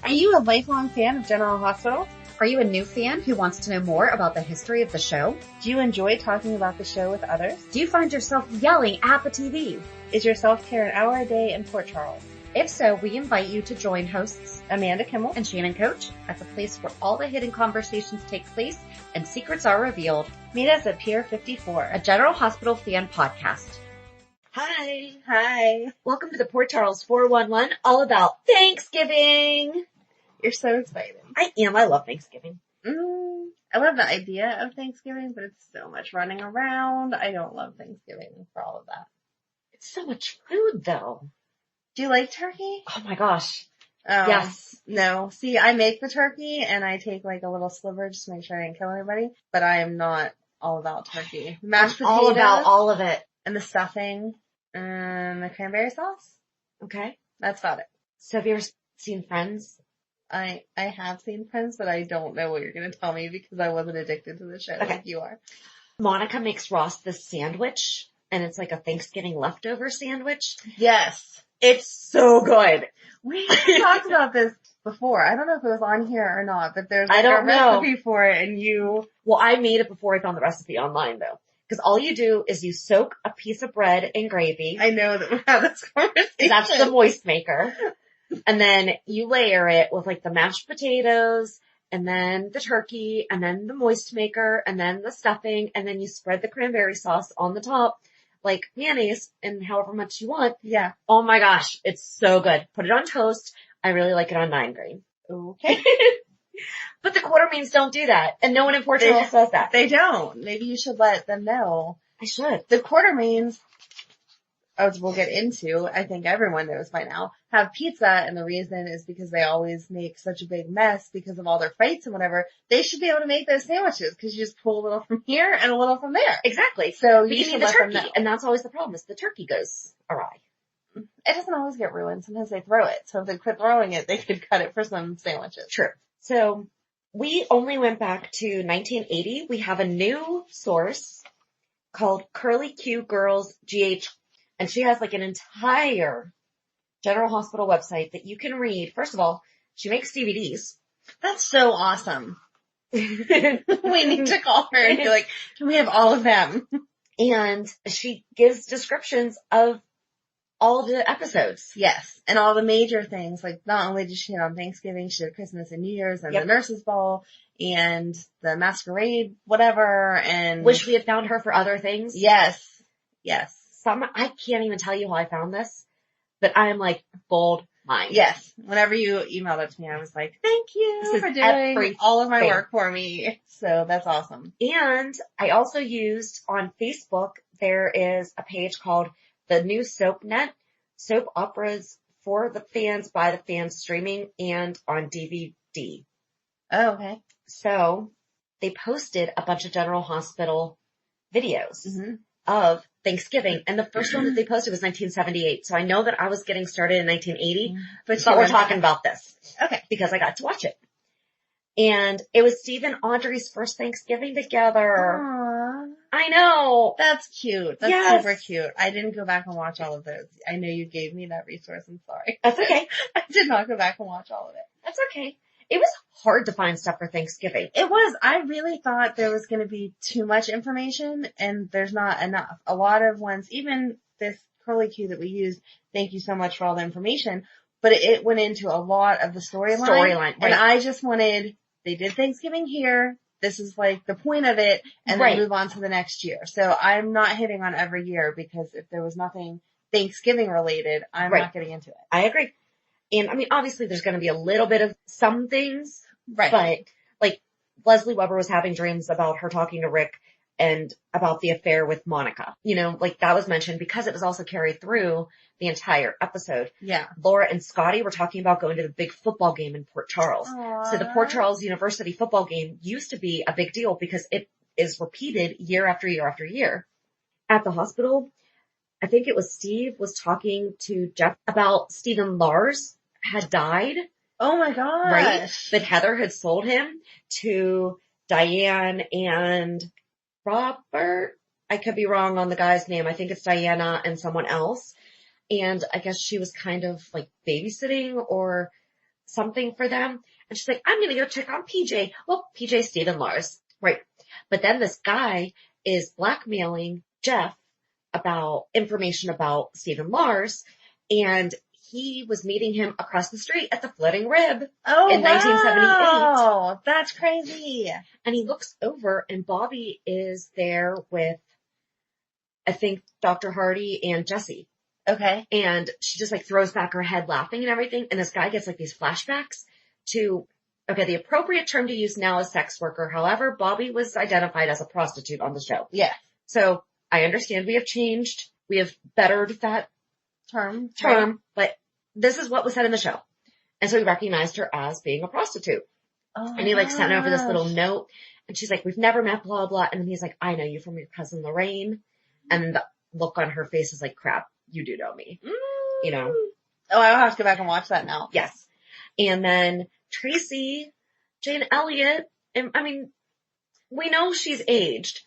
Are you a lifelong fan of General Hospital? Are you a new fan who wants to know more about the history of the show? Do you enjoy talking about the show with others? Do you find yourself yelling at the TV? Is your self-care an hour a day in Port Charles? If so, we invite you to join hosts Amanda Kimmel and Shannon Coach at the place where all the hidden conversations take place and secrets are revealed. Meet us at Pier 54, a General Hospital fan podcast. Hi. Welcome to the Port Charles 411, all about Thanksgiving. You're so excited. I am. I love Thanksgiving. I love the idea of Thanksgiving, but it's so much running around. I don't love Thanksgiving for all of that. It's so much food, though. Do you like turkey? Oh my gosh. Yes. No. See, I make the turkey and I take like a little sliver just to make sure I didn't kill anybody, but I am not all about turkey. Mashed potatoes. All about all of it. And the stuffing and the cranberry sauce. Okay. That's about it. So have you ever seen Friends? I have seen Friends, but I don't know what you're going to tell me because I wasn't addicted to the show like you are. Monica makes Ross this sandwich, and it's like a Thanksgiving leftover sandwich. Yes. It's so good. We talked about this before. I don't know if it was on here or not, but there's like a recipe for it and you... Well, I made it before I found the recipe online though. Because all you do is you soak a piece of bread in gravy. I know that we have this conversation. That's the moist maker. And then you layer it with like the mashed potatoes and then the turkey and then the moist maker and then the stuffing and then you spread the cranberry sauce on the top like mayonnaise and however much you want. Yeah. Oh my gosh. It's so good. Put it on toast. I really like it on 9 grain. Okay. But the Quartermains don't do that. And no one in Port Charles says that. They don't. Maybe you should let them know. I should. The Quartermains, as we'll get into, I think everyone knows by now, have pizza, and the reason is because they always make such a big mess because of all their fights and whatever. They should be able to make those sandwiches because you just pull a little from here and a little from there. Exactly. So but you should need the let turkey, them know. and that's always the problem is the turkey goes awry. It doesn't always get ruined. Sometimes they throw it. So if they quit throwing it, they could cut it for some sandwiches. True. So we only went back to 1980. We have a new source called Curlyqgrl's GH. And she has like an entire General Hospital website that you can read. First of all, she makes DVDs. That's so awesome. We need to call her and be like, can we have all of them? And she gives descriptions of all the episodes. Yes. And all the major things. Like not only did she hit on Thanksgiving, she did Christmas and New Year's and the nurse's ball and the masquerade, whatever. And wish we had found her for other things. Yes. Yes. I can't even tell you how I found this, but I am like gold mine. Yes. Whenever you emailed it to me, I was like, thank you for doing all of my work for me. So that's awesome. And I also used on Facebook, there is a page called the new SoapNet, soap operas for the fans, by the fans, streaming and on DVD. Oh, okay. So they posted a bunch of General Hospital videos of Thanksgiving. And the first one that they posted was 1978. So I know that I was getting started in 1980, but we're talking about this. Okay. Because I got to watch it. And it was Steve and Audrey's first Thanksgiving together. Aww. I know. That's cute. That's super cute. I didn't go back and watch all of those. I know you gave me that resource. I'm sorry. That's okay. I did not go back and watch all of it. That's okay. It was hard to find stuff for Thanksgiving. It was. I really thought there was going to be too much information and there's not enough. A lot of ones, even this Curlyqgrl that we used, thank you so much for all the information, but it went into a lot of the storyline. Right. And I just wanted, they did Thanksgiving here. This is like the point of it and then move on to the next year. So I'm not hitting on every year because if there was nothing Thanksgiving related, I'm not getting into it. I agree. And I mean, obviously there's going to be a little bit of some things, right? But like Leslie Weber was having dreams about her talking to Rick and about the affair with Monica, you know, like that was mentioned because it was also carried through the entire episode. Yeah. Laura and Scotty were talking about going to the big football game in Port Charles. Aww. So the Port Charles University football game used to be a big deal because it is repeated year after year after year. At the hospital, I think it was Steve was talking to Jeff about Stephen Lars had died. Oh my gosh. Right? But Heather had sold him to Diane and Robert. I could be wrong on the guy's name. I think it's Diana and someone else. And I guess she was kind of like babysitting or something for them. And she's like, I'm going to go check on PJ. Well, PJ's Stephen Lars. Right. But then this guy is blackmailing Jeff about information about Stephen Lars. And he was meeting him across the street at the Floating Rib in 1978. Oh, that's crazy. And he looks over and Bobby is there with, I think, Dr. Hardy and Jesse. Okay. And she just like throws back her head laughing and everything. And this guy gets like these flashbacks to, okay, the appropriate term to use now is sex worker. However, Bobby was identified as a prostitute on the show. Yeah. So I understand we have changed. We have bettered that term, right? But this is what was said in the show. And so he recognized her as being a prostitute. Oh, and he like sent over this little note and she's like, we've never met, blah, blah. And then he's like, I know you from your cousin Lorraine. And the look on her face is like, crap, you do know me, you know? Oh, I'll have to go back and watch that now. Yes. And then Tracy, Jane Elliott, and I mean, we know she's aged,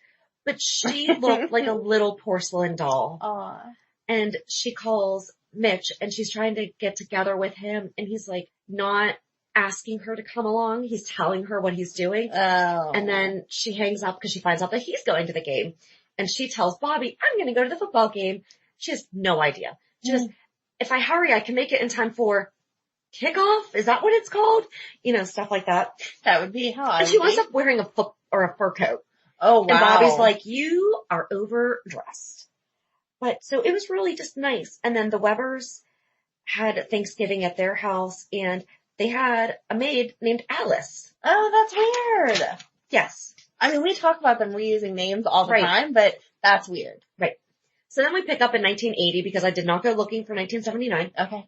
but she looked like a little porcelain doll. Aw. And she calls Mitch and she's trying to get together with him and he's like not asking her to come along. He's telling her what he's doing. Oh. And then she hangs up because she finds out that he's going to the game. And she tells Bobby, I'm going to go to the football game. She has no idea. She goes, if I hurry, I can make it in time for kickoff. Is that what it's called? You know, stuff like that. That would be how I And she winds up wearing a fur coat. Oh, wow. And Bobby's like, you are overdressed. But so it was really just nice. And then the Webbers had Thanksgiving at their house and they had a maid named Alice. Oh, that's weird. Yes. I mean, we talk about them reusing names all the time, but that's weird. Right. So then we pick up in 1980 because I did not go looking for 1979. Okay.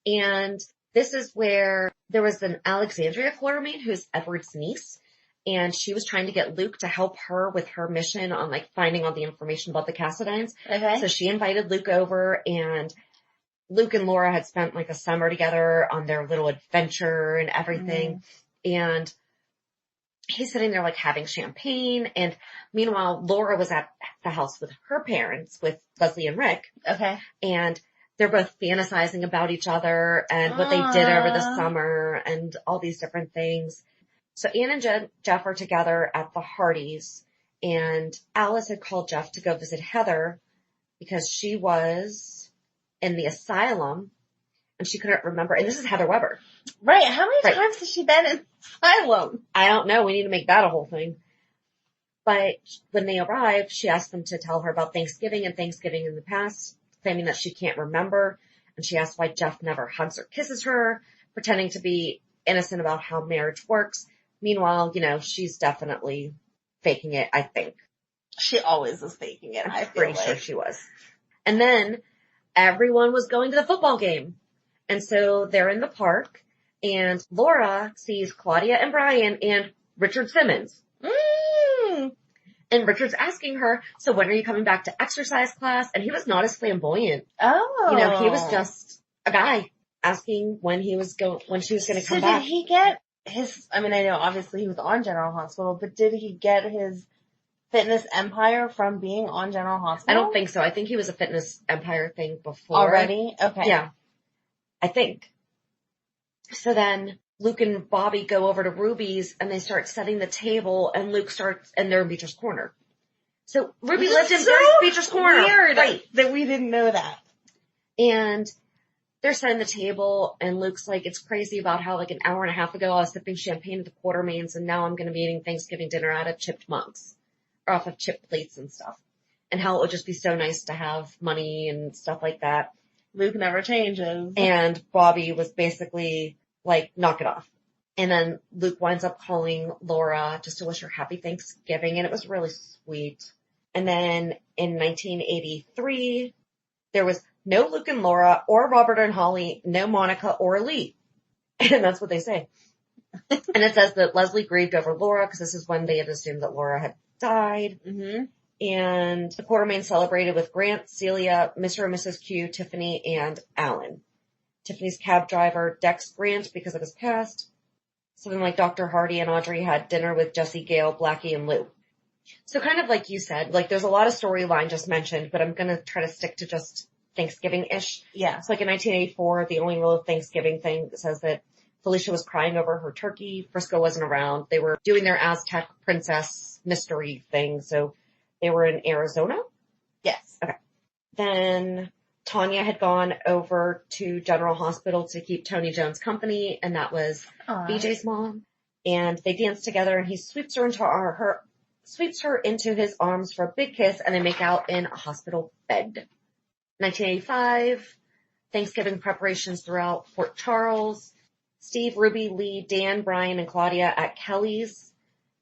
And this is where there was an Alexandria quartermaid who's Edward's niece. And she was trying to get Luke to help her with her mission on like finding all the information about the Cassadines. Okay. So she invited Luke over and Luke and Laura had spent like a summer together on their little adventure and everything. And he's sitting there like having champagne. And meanwhile, Laura was at the house with her parents, with Leslie and Rick. Okay. And they're both fantasizing about each other and what they did over the summer and all these different things. So Ann and Jeff are together at the Hardys and Alice had called Jeff to go visit Heather because she was in the asylum and she couldn't remember. And this is Heather Weber. Right. How many times has she been in asylum? I don't know. We need to make that a whole thing. But when they arrived, she asked them to tell her about Thanksgiving and Thanksgiving in the past, claiming that she can't remember. And she asked why Jeff never hugs or kisses her, pretending to be innocent about how marriage works. Meanwhile, you know, she's definitely faking it, I think. She always is faking it. I'm pretty sure she was. And then everyone was going to the football game. And so they're in the park and Laura sees Claudia and Brian and Richard Simmons. And Richard's asking her, so when are you coming back to exercise class? And he was not as flamboyant. Oh. You know, he was just a guy asking when she was going to come back. Did he get his, I mean, I know obviously he was on General Hospital, but did he get his fitness empire from being on General Hospital? I don't think so. I think he was a fitness empire thing before. Already? Okay. Yeah. I think. So then Luke and Bobby go over to Ruby's and they start setting the table and and they're in Beecher's Corner. So Ruby lived in Beecher's Corner. Weird. Right. That we didn't know that. And they're setting the table and Luke's like, it's crazy about how like an hour and a half ago I was sipping champagne at the Quartermains and now I'm going to be eating Thanksgiving dinner out of chipped mugs or off of chipped plates and stuff. And how it would just be so nice to have money and stuff like that. Luke never changes. And Bobby was basically like, knock it off. And then Luke winds up calling Laura just to wish her happy Thanksgiving. And it was really sweet. And then in 1983, there was no Luke and Laura or Robert and Holly, no Monica or Lee. And that's what they say. And it says that Leslie grieved over Laura because this is when they had assumed that Laura had died. Mm-hmm. And the Quartermain celebrated with Grant, Celia, Mr. and Mrs. Q, Tiffany, and Alan. Tiffany's cab driver, Dex Grant, because of his past. Something like Dr. Hardy and Audrey had dinner with Jesse, Gail, Blackie, and Lou. So kind of like you said, like there's a lot of storyline just mentioned, but I'm going to try to stick to just Thanksgiving-ish. Yeah. It's like in 1984, the only real Thanksgiving thing says that Felicia was crying over her turkey. Frisco wasn't around. They were doing their Aztec princess mystery thing, so they were in Arizona. Yes. Okay. Then Tanya had gone over to General Hospital to keep Tony Jones company, and that was BJ's mom. And they danced together, and he sweeps her into his arms for a big kiss, and they make out in a hospital bed. 1985, Thanksgiving preparations throughout Fort Charles. Steve, Ruby, Lee, Dan, Brian, and Claudia at Kelly's.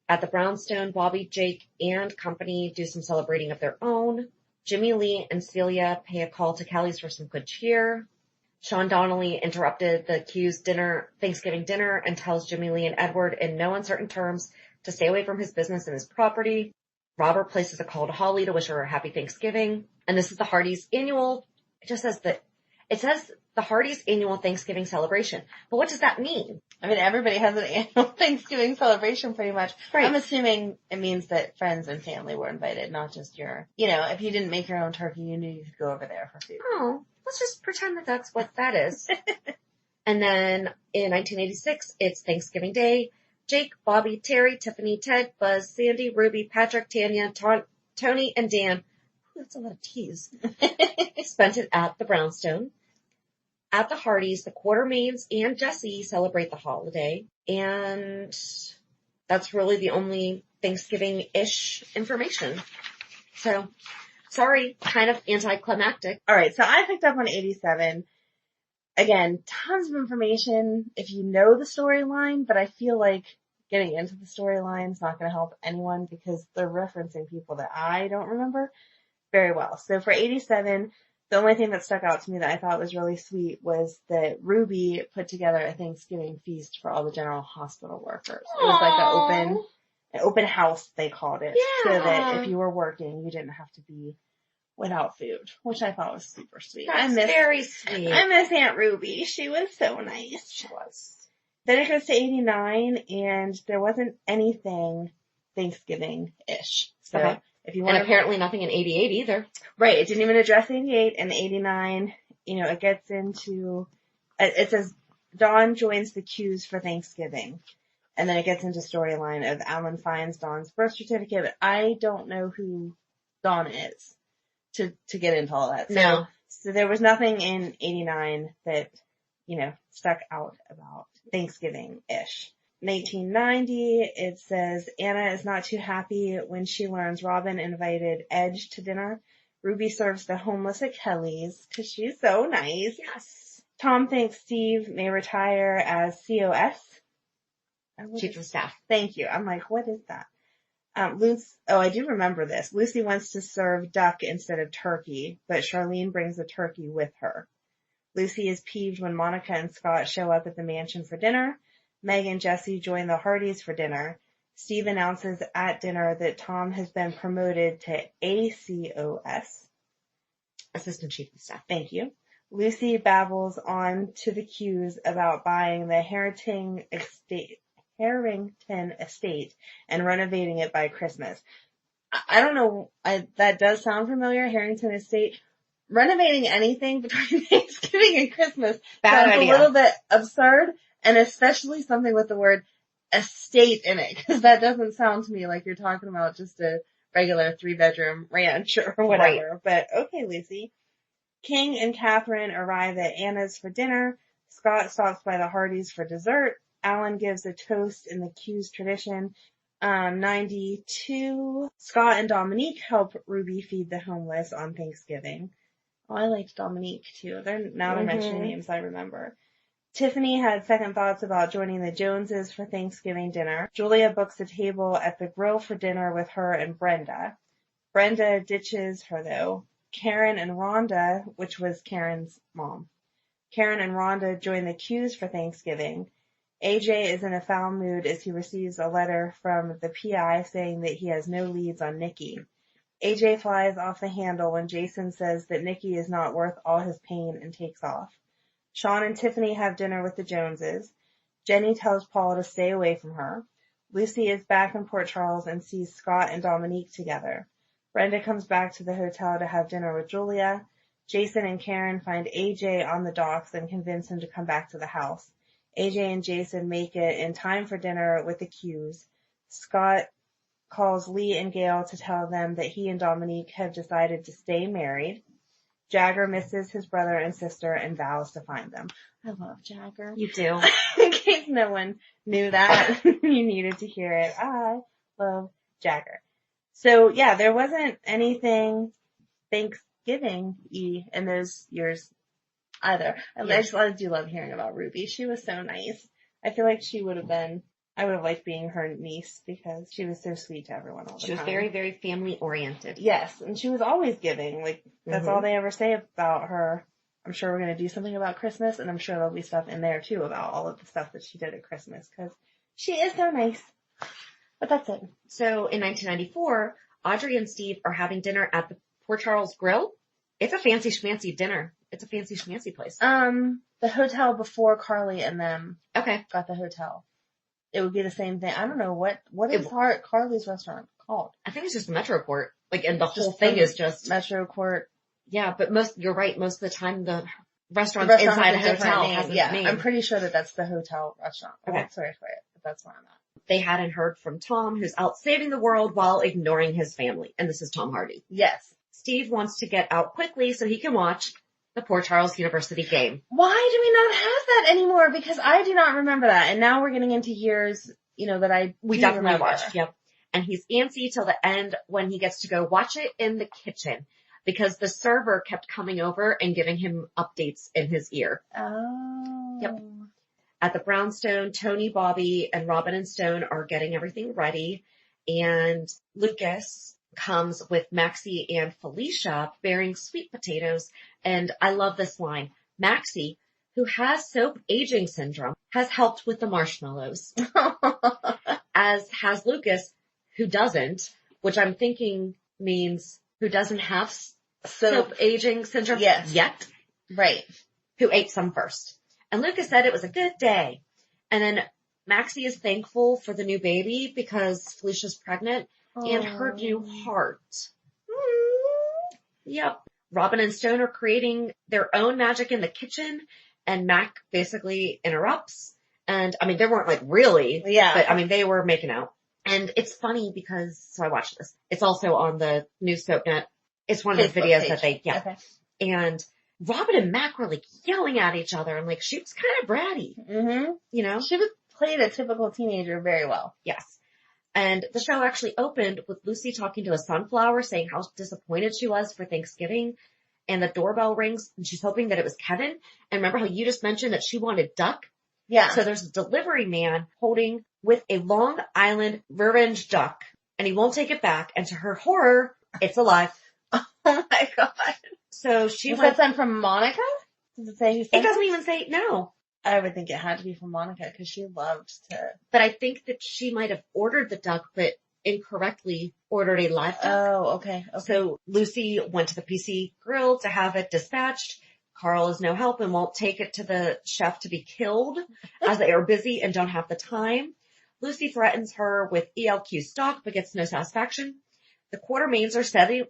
At the Brownstone, Bobby, Jake, and company do some celebrating of their own. Jimmy Lee and Celia pay a call to Kelly's for some good cheer. Sean Donnelly interrupted the Q's Thanksgiving dinner and tells Jimmy Lee and Edward in no uncertain terms to stay away from his business and his property. Robert places a call to Holly to wish her a happy Thanksgiving. And this is the Hardy's annual, it says the Hardy's annual Thanksgiving celebration. But what does that mean? I mean, everybody has an annual Thanksgiving celebration pretty much. Right. I'm assuming it means that friends and family were invited, not just if you didn't make your own turkey, you knew you could go over there for food. Oh, let's just pretend that that's what that is. And then in 1986, it's Thanksgiving Day. Jake, Bobby, Terry, Tiffany, Ted, Buzz, Sandy, Ruby, Patrick, Tanya, Tony, and Dan. Ooh, that's a lot of T's. Spent it at the Brownstone. At the Hardys, the Quartermains and Jesse celebrate the holiday. And that's really the only Thanksgiving-ish information. So, sorry, kind of anticlimactic. All right, so I picked up on 87. Again, tons of information if you know the storyline, but I feel like getting into the storyline is not going to help anyone because they're referencing people that I don't remember very well. So for 87, the only thing that stuck out to me that I thought was really sweet was that Ruby put together a Thanksgiving feast for all the General Hospital workers. Aww. It was like an open house, they called it. Yeah. So that if you were working, you didn't have to be without food, which I thought was super sweet. That's very sweet. I miss Aunt Ruby. She was so nice. She was. Then it goes to 89, and there wasn't anything Thanksgiving-ish. So okay. If you want, and apparently nothing in 88 either. Right. It didn't even address 88 and 89. It gets into, it says Dawn joins the Q's for Thanksgiving. And then it gets into storyline of Alan finds Dawn's birth certificate, but I don't know who Dawn is to get into all that. No. So there was nothing in 89 that, stuck out about Thanksgiving-ish. 1990, it says Anna is not too happy when she learns Robin invited Edge to dinner. Ruby serves the homeless at Kelly's because she's so nice. Yes. Tom thinks Steve may retire as COS. Chief of Staff. Thank you. I'm like, what is that? I do remember this. Lucy wants to serve duck instead of turkey, but Charlene brings a turkey with her. Lucy is peeved when Monica and Scott show up at the mansion for dinner. Meg and Jesse join the Hardys for dinner. Steve announces at dinner that Tom has been promoted to ACOS. Assistant Chief of Staff. Thank you. Lucy babbles on to the Q's about buying the Harrington estate and renovating it by Christmas. I don't know. That does sound familiar. Harrington Estate. Renovating anything between Thanksgiving and Christmas sounds a little bit absurd. And especially something with the word estate in it, because that doesn't sound to me like you're talking about just a regular 3-bedroom ranch or whatever. Right. But okay, Lucy. King and Catherine arrive at Anna's for dinner. Scott stops by the Hardys for dessert. Alan gives a toast in the Q's tradition. 92. Scott and Dominique help Ruby feed the homeless on Thanksgiving. Oh, I liked Dominique too. They're mentioning names I remember. Tiffany had second thoughts about joining the Joneses for Thanksgiving dinner. Julia books a table at the grill for dinner with her and Brenda. Brenda ditches her though. Karen and Rhonda, which was Karen's mom. Karen and Rhonda join the Q's for Thanksgiving. AJ is in a foul mood as he receives a letter from the PI saying that he has no leads on Nikki. AJ flies off the handle when Jason says that Nikki is not worth all his pain and takes off. Sean and Tiffany have dinner with the Joneses. Jenny tells Paul to stay away from her. Lucy is back in Port Charles and sees Scott and Dominique together. Brenda comes back to the hotel to have dinner with Julia. Jason and Karen find AJ on the docks and convince him to come back to the house. AJ and Jason make it in time for dinner with the Qs. Scott calls Lee and Gail to tell them that he and Dominique have decided to stay married. Jagger misses his brother and sister and vows to find them. I love Jagger. You do. In case no one knew that, you needed to hear it. I love Jagger. So yeah, there wasn't anything Thanksgiving-y in those years either. I do love hearing about Ruby. She was so nice. I feel like I would have liked being her niece because she was so sweet to everyone all the time. She was very, very family oriented. Yes, and she was always giving. Like, that's all they ever say about her. I'm sure we're going to do something about Christmas, and I'm sure there'll be stuff in there too about all of the stuff that she did at Christmas because she is so nice. But that's it. So in 1994, Audrey and Steve are having dinner at the Curlyqgrl. It's a fancy schmancy dinner. It's a fancy schmancy place. The hotel before Carly and them Okay. got the hotel. It would be the same thing. I don't know what is Carly's restaurant called? I think it's just the Metroport. Like, and the whole thing is just Metroport. Yeah, but you're right. Most of the time the restaurant inside a hotel has a name. I'm pretty sure that's the hotel restaurant. Okay. Oh, sorry for it, but that's where I'm at. They hadn't heard from Tom, who's out saving the world while ignoring his family. And this is Tom Hardy. Yes. Steve wants to get out quickly so he can watch the Port Charles University game. Why do we not have that anymore? Because I do not remember that. And now we're getting into years, that we definitely watched. Yep. And he's antsy till the end when he gets to go watch it in the kitchen because the server kept coming over and giving him updates in his ear. Oh. Yep. At the brownstone, Tony, Bobby, and Robin and Stone are getting everything ready. And Lucas comes with Maxie and Felicia bearing sweet potatoes. And I love this line. Maxie, who has soap aging syndrome, has helped with the marshmallows. As has Lucas, who doesn't, which I'm thinking means who doesn't have soap aging syndrome yet. Right. Who ate some first. And Lucas said it was a good day. And then Maxie is thankful for the new baby because Felicia's pregnant and her new heart. Yep. Robin and Stone are creating their own magic in the kitchen and Mac basically interrupts. And I mean, they weren't like really, but I mean, they were making out. And it's funny because, so I watched this. It's also on the new SoapNet. It's one of the videos that they, Okay. And Robin and Mac were like yelling at each other and like she was kind of bratty. Mm-hmm. She played a typical teenager very well. Yes. And the show actually opened with Lucy talking to a sunflower saying how disappointed she was for Thanksgiving. And the doorbell rings and she's hoping that it was Kevin. And remember how you just mentioned that she wanted duck? Yeah. So there's a delivery man holding with a Long Island revenge duck and he won't take it back. And to her horror, it's alive. Oh my God. So she was that sent from Monica? Does it say who sent it? Doesn't even say no. I would think it had to be from Monica because she loved to. But I think that she might have ordered the duck, but incorrectly ordered a live duck. Oh, okay. So Lucy went to the PC grill to have it dispatched. Carl is no help and won't take it to the chef to be killed as they are busy and don't have the time. Lucy threatens her with ELQ stock but gets no satisfaction. The Quartermains are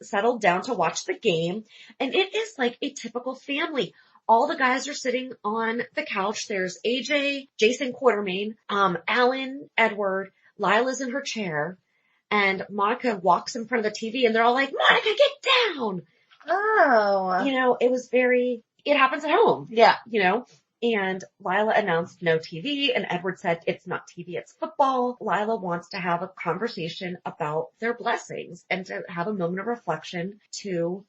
settled down to watch the game and it is like a typical family. All the guys are sitting on the couch. There's AJ, Jason Quartermain, Alan, Edward, Lila's in her chair, and Monica walks in front of the TV and they're all like, Monica, get down! Oh. It happens at home. Yeah. And Lila announced no TV and Edward said it's not TV, it's football. Lila wants to have a conversation about their blessings and to have a moment of reflection to,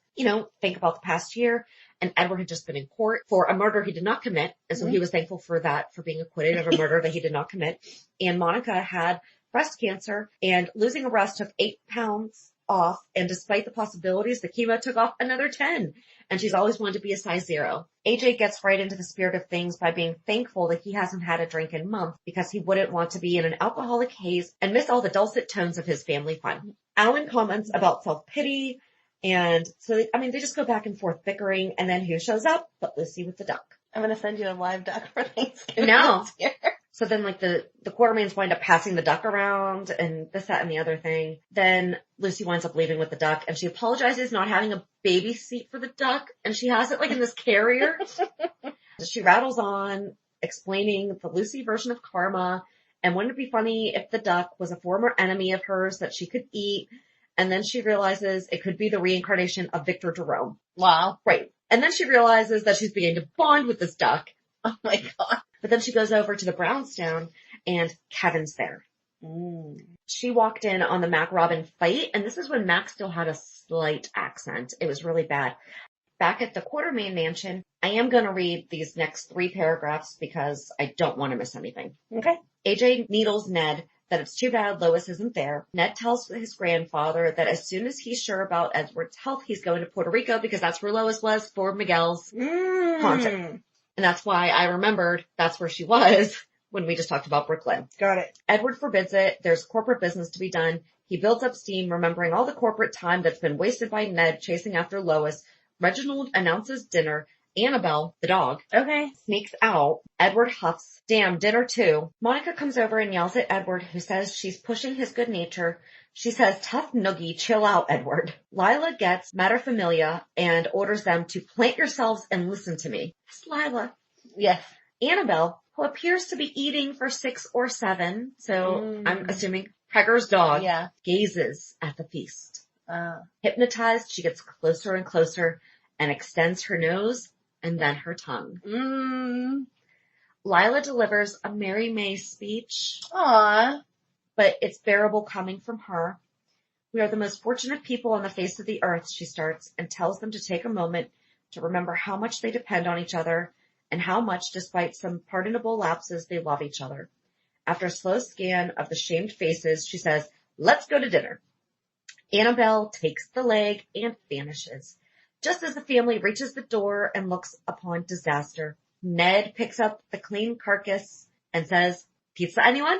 think about the past year. And Edward had just been in court for a murder he did not commit. And so he was thankful for that, for being acquitted of a murder that he did not commit. And Monica had breast cancer and losing a breast took 8 pounds off. And despite the possibilities, the chemo took off another 10. And she's always wanted to be a size 0. AJ gets right into the spirit of things by being thankful that he hasn't had a drink in months because he wouldn't want to be in an alcoholic haze and miss all the dulcet tones of his family fun. Alan comments about self-pity. And so, they just go back and forth bickering. And then who shows up but Lucy with the duck. I'm going to send you a live duck for Thanksgiving. No. So then the Quartermains wind up passing the duck around and this, that, and the other thing. Then Lucy winds up leaving with the duck and she apologizes not having a baby seat for the duck and she has it like in this carrier. She rattles on explaining the Lucy version of karma. And wouldn't it be funny if the duck was a former enemy of hers that she could eat? And then she realizes it could be the reincarnation of Victor Jerome. Wow. Right. And then she realizes that she's beginning to bond with this duck. Oh my God. But then she goes over to the brownstone and Kevin's there. She walked in on the Mac Robin fight, and this is when Mac still had a slight accent. It was really bad. Back at the Quartermain mansion, I am going to read these next 3 paragraphs because I don't want to miss anything. Okay. AJ needles Ned that it's too bad Lois isn't there. Ned tells his grandfather that as soon as he's sure about Edward's health, he's going to Puerto Rico because that's where Lois was for Miguel's concert. And that's why I remembered that's where she was when we just talked about Brooklyn. Got it. Edward forbids it. There's corporate business to be done. He builds up steam, remembering all the corporate time that's been wasted by Ned chasing after Lois. Reginald announces dinner. Annabelle, the dog, sneaks out. Edward huffs. Damn, dinner too. Monica comes over and yells at Edward, who says she's pushing his good nature. She says, tough noogie, chill out, Edward. Lila gets materfamilia and orders them to plant yourselves and listen to me. It's Lila. Yes. Annabelle, who appears to be eating for 6 or 7, so I'm assuming Pegger's dog, gazes at the feast. Hypnotized, she gets closer and closer and extends her nose and then her tongue. Lila delivers a Mary May speech. Aww. But it's bearable coming from her. We are the most fortunate people on the face of the earth, she starts, and tells them to take a moment to remember how much they depend on each other and how much, despite some pardonable lapses, they love each other. After a slow scan of the shamed faces, she says, let's go to dinner. Annabelle takes the leg and vanishes. Just as the family reaches the door and looks upon disaster, Ned picks up the clean carcass and says, pizza anyone?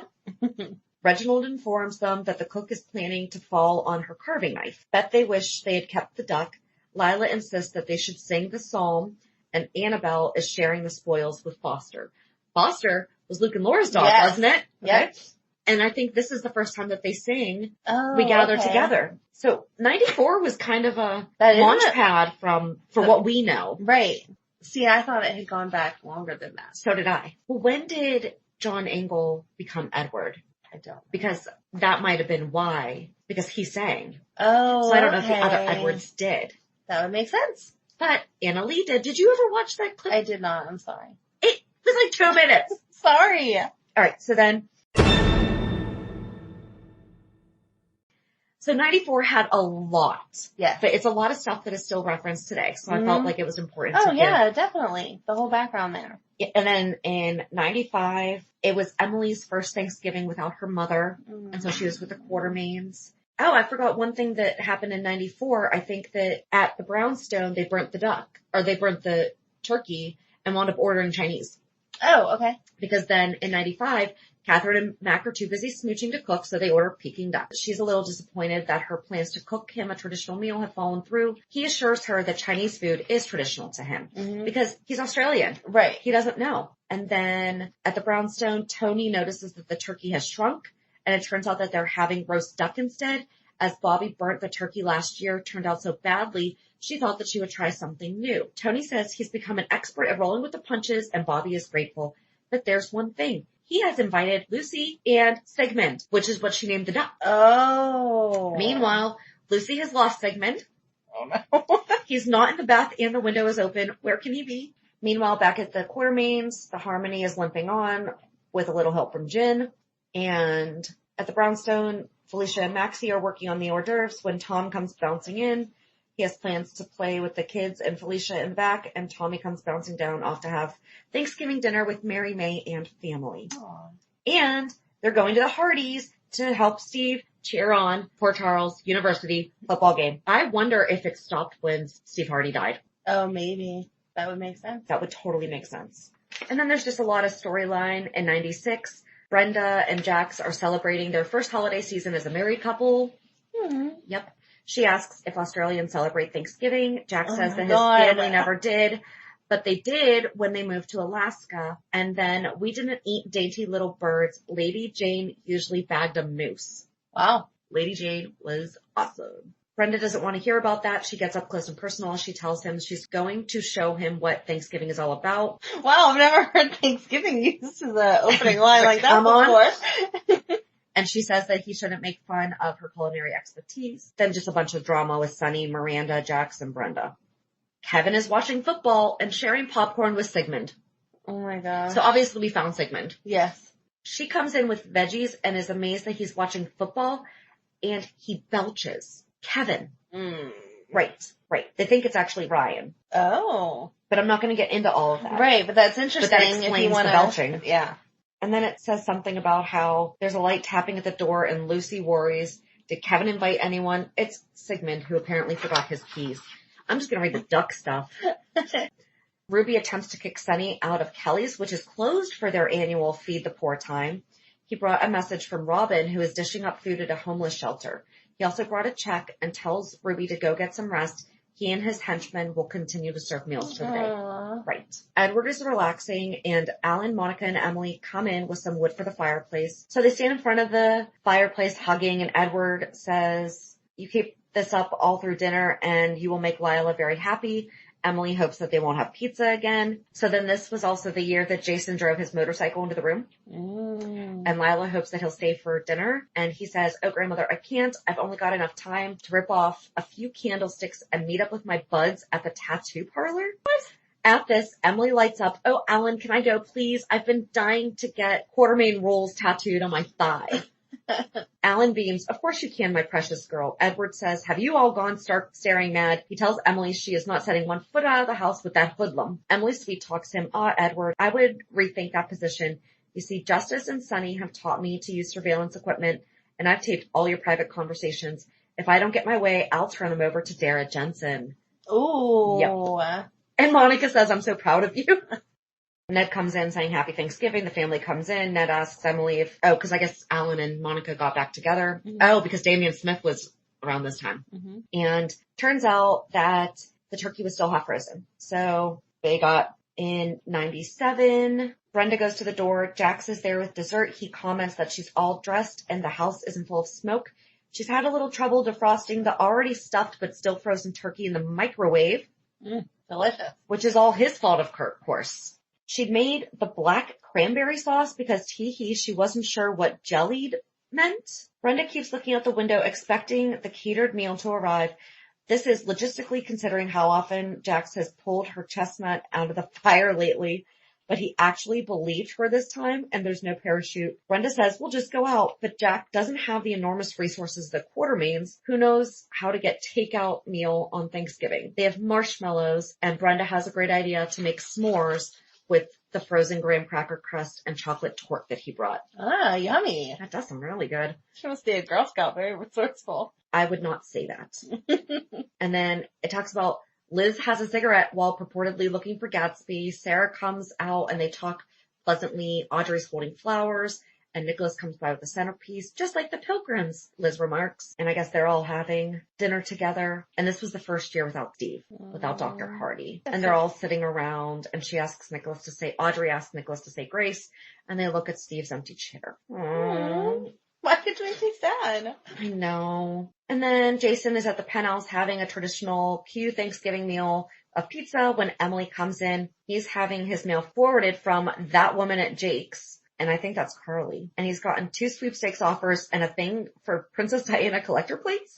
Reginald informs them that the cook is planning to fall on her carving knife. Bet they wish they had kept the duck. Lila insists that they should sing the psalm, and Annabelle is sharing the spoils with Foster. Foster was Luke and Laura's dog, wasn't it? Yep. And I think this is the first time that they sing We Gather Together. So 94 was kind of a launch pad for what we know. Right. See, I thought it had gone back longer than that. So did I. Well, when did John Engel become Edward? I don't. Because that might have been why. Because he sang. Oh, so I don't know if the other Edwards did. That would make sense. But Anna Lee did. Did you ever watch that clip? I did not. I'm sorry. It was like 2 minutes. Sorry. All right. So then. So 94 had a lot. Yeah. But it's a lot of stuff that is still referenced today. So I felt like it was important to give. Definitely. The whole background there. And then in 95, it was Emily's first Thanksgiving without her mother. And so she was with the Quartermains. Oh, I forgot one thing that happened in 94. I think that at the brownstone, they burnt the duck, or they burnt the turkey and wound up ordering Chinese. Oh, okay. Because then in 95, Catherine and Mac are too busy smooching to cook, so they order Peking duck. She's a little disappointed that her plans to cook him a traditional meal have fallen through. He assures her that Chinese food is traditional to him because he's Australian. Right. He doesn't know. And then at the brownstone, Tony notices that the turkey has shrunk, and it turns out that they're having roast duck instead. As Bobby burnt the turkey last year turned out so badly, she thought that she would try something new. Tony says he's become an expert at rolling with the punches, and Bobby is grateful. But there's one thing. He has invited Lucy and Sigmund, which is what she named the duck. Oh. Meanwhile, Lucy has lost Sigmund. Oh no. He's not in the bath and the window is open. Where can he be? Meanwhile, back at the Quartermains, the Harmony is limping on with a little help from Jin. And at the brownstone, Felicia and Maxie are working on the hors d'oeuvres when Tom comes bouncing in. He has plans to play with the kids and Felicia in the back, and Tommy comes bouncing down off to have Thanksgiving dinner with Mary May and family. Aww. And they're going to the Hardys to help Steve cheer on Port Charles University football game. I wonder if it stopped when Steve Hardy died. Oh, maybe. That would make sense. That would totally make sense. And then there's just a lot of storyline in 96. Brenda and Jax are celebrating their first holiday season as a married couple. Yep. She asks if Australians celebrate Thanksgiving. Jax says that his family never did, but they did when they moved to Alaska. And then we didn't eat dainty little birds. Lady Jane usually bagged a moose. Wow. Lady Jane was awesome. Brenda doesn't want to hear about that. She gets up close and personal. She tells him she's going to show him what Thanksgiving is all about. Wow, I've never heard Thanksgiving used as an opening line like that before. And she says that he shouldn't make fun of her culinary expertise. Then just a bunch of drama with Sunny, Miranda, Jax, and Brenda. Kevin is watching football and sharing popcorn with Sigmund. Oh my god. So obviously we found Sigmund. Yes. She comes in with veggies and is amazed that he's watching football, and he belches. Kevin. Right. They think it's actually Ryan. Oh. But I'm not going to get into all of that. Right, but that's interesting. But that explains the belching. Yeah. And then it says something about how there's a light tapping at the door and Lucy worries, did Kevin invite anyone? It's Sigmund, who apparently forgot his keys. I'm just going to read the duck stuff. Ruby attempts to kick Sunny out of Kelly's, which is closed for their annual Feed the Poor time. He brought a message from Robin, who is dishing up food at a homeless shelter. He also brought a check and tells Ruby to go get some rest. He and his henchmen will continue to serve meals for the day. Right. Edward is relaxing, and Alan, Monica, and Emily come in with some wood for the fireplace. So they stand in front of the fireplace hugging, and Edward says, you keep this up all through dinner, and you will make Lila very happy. Emily hopes that they won't have pizza again. So then this was also the year that Jason drove his motorcycle into the room. And Lila hopes that he'll stay for dinner. And he says, oh, grandmother, I can't. I've only got enough time to rip off a few candlesticks and meet up with my buds at the tattoo parlor. What? At this, Emily lights up. Oh, Alan, can I go, please? I've been dying to get Quartermain rules tattooed on my thigh. Alan beams, of course you can, my precious girl. Edward says, have you all gone stark staring mad? He tells Emily she is not setting one foot out of the house with that hoodlum. Emily sweet talks him, Edward, I would rethink that position. You see, Justice and Sunny have taught me to use surveillance equipment, and I've taped all your private conversations. If I don't get my way, I'll turn them over to Dara Jensen. Ooh. Yep. And Monica says, I'm so proud of you. Ned comes in saying happy Thanksgiving. The family comes in. Ned asks Emily because I guess Alan and Monica got back together. Because Damian Smith was around this time. And turns out that the turkey was still half frozen. So they got in 97. Brenda goes to the door. Jax is there with dessert. He comments that she's all dressed and the house isn't full of smoke. She's had a little trouble defrosting the already stuffed but still frozen turkey in the microwave. Delicious. Which is all his fault, of course. She'd made the black cranberry sauce because she wasn't sure what jellied meant. Brenda keeps looking out the window, expecting the catered meal to arrive. This is logistically considering how often Jax has pulled her chestnut out of the fire lately, but he actually believed her this time, and there's no parachute. Brenda says, we'll just go out, but Jack doesn't have the enormous resources that Quartermains. Who knows how to get takeout meal on Thanksgiving? They have marshmallows, and Brenda has a great idea to make s'mores with the frozen graham cracker crust and chocolate torte that he brought. Yummy. That does sound really good. She must be a Girl Scout, very resourceful. I would not say that. And then it talks about Liz has a cigarette while purportedly looking for Gatsby. Sarah comes out and they talk pleasantly. Audrey's holding flowers and Nicholas comes by with a centerpiece, just like the Pilgrims, Liz remarks. And I guess they're all having dinner together. And this was the first year without Steve, without Dr. Hardy. And they're all sitting around and Audrey asks Nicholas to say grace. And they look at Steve's empty chair. Why did you make me sad? I know. And then Jason is at the penthouse having a traditional Q Thanksgiving meal of pizza. When Emily comes in, he's having his mail forwarded from that woman at Jake's. And I think that's Carly. And he's gotten 2 sweepstakes offers and a thing for Princess Diana collector plates.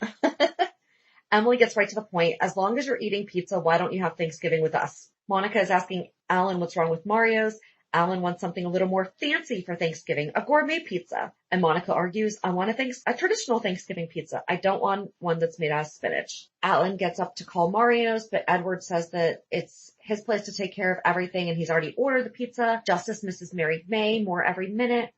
Emily gets right to the point. As long as you're eating pizza, why don't you have Thanksgiving with us? Monica is asking Alan what's wrong with Mario's. Alan wants something a little more fancy for Thanksgiving, a gourmet pizza. And Monica argues, I want a traditional Thanksgiving pizza. I don't want one that's made out of spinach. Alan gets up to call Mario's, but Edward says that it's his place to take care of everything and he's already ordered the pizza. Justice misses Mary May more every minute.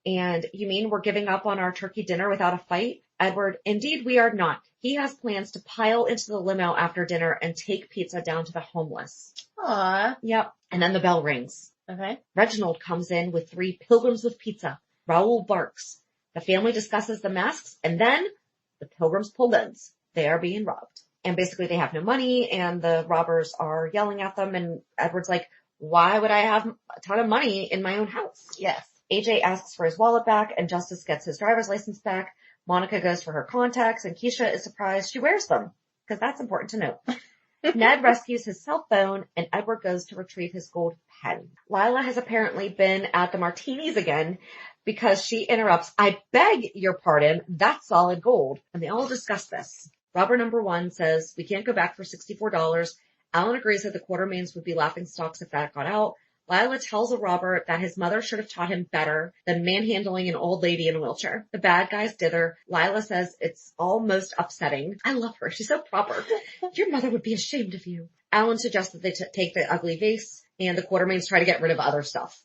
And you mean we're giving up on our turkey dinner without a fight? Edward, indeed we are not. He has plans to pile into the limo after dinner and take pizza down to the homeless. Aww. Yep. And then the bell rings. Okay. Reginald comes in with 3 pilgrims with pizza. Raoul barks. The family discusses the masks, and then the pilgrims pull guns. They are being robbed. And basically they have no money, and the robbers are yelling at them, and Edward's like, why would I have a ton of money in my own house? Yes. AJ asks for his wallet back, and Justice gets his driver's license back. Monica goes for her contacts, and Keisha is surprised she wears them, because that's important to note. Ned rescues his cell phone, and Edward goes to retrieve his gold pen. Lila has apparently been at the martinis again because she interrupts, "I beg your pardon, that's solid gold." And they all discuss this. Robber number 1 says, "We can't go back for $64. Alan agrees that the Quartermains would be laughingstocks if that got out. Lila tells a robber that his mother should have taught him better than manhandling an old lady in a wheelchair. The bad guys dither. Lila says it's almost upsetting. I love her. She's so proper. Your mother would be ashamed of you. Alan suggests that they take the ugly vase, and the Quartermains try to get rid of other stuff.